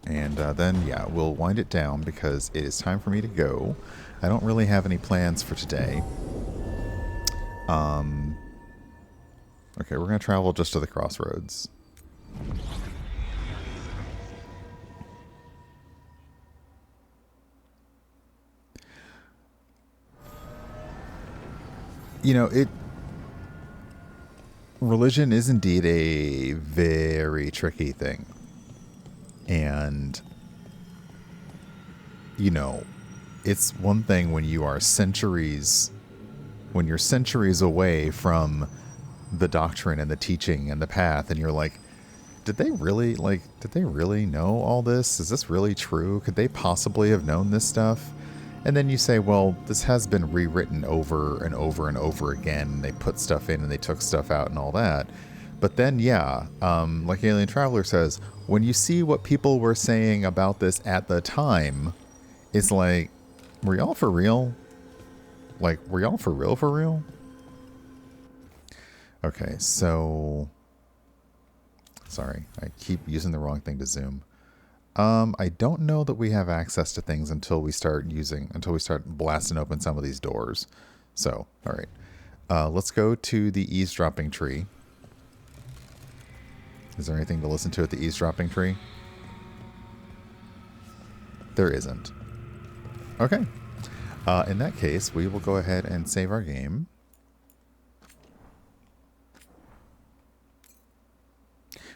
And then, yeah, we'll wind it down because it is time for me to go. I don't really have any plans for today. Okay, we're going to travel just to the crossroads. You know, religion is indeed a very tricky thing. And, you know, it's one thing when you are centuries, when you're centuries away from the doctrine and the teaching and the path, and you're like, did they really know all this? Is this really true? Could they possibly have known this stuff? And then you say, well, this has been rewritten over and over and over again. They put stuff in and they took stuff out and all that. But then, yeah, like Alien Traveler says, when you see what people were saying about this at the time, it's like, were y'all for real? Like, were y'all for real? Okay, so... Sorry, I keep using the wrong thing to zoom. I don't know that we have access to things until we start blasting open some of these doors. So, all right. Let's go to the eavesdropping tree. Is there anything to listen to at the eavesdropping tree? There isn't. Okay. In that case, we will go ahead and save our game.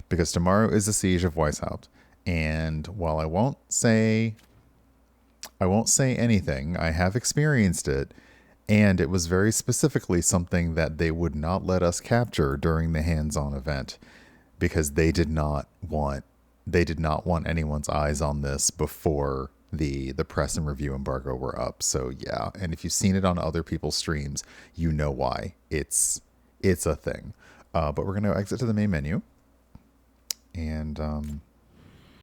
Because tomorrow is the Siege of Weishaupt. And while I won't say anything, I have experienced it, and it was very specifically something that they would not let us capture during the hands-on event, because they did not want anyone's eyes on this before the press and review embargo were up. So yeah, and if you've seen it on other people's streams, you know why. It's a thing. But we're going to exit to the main menu. And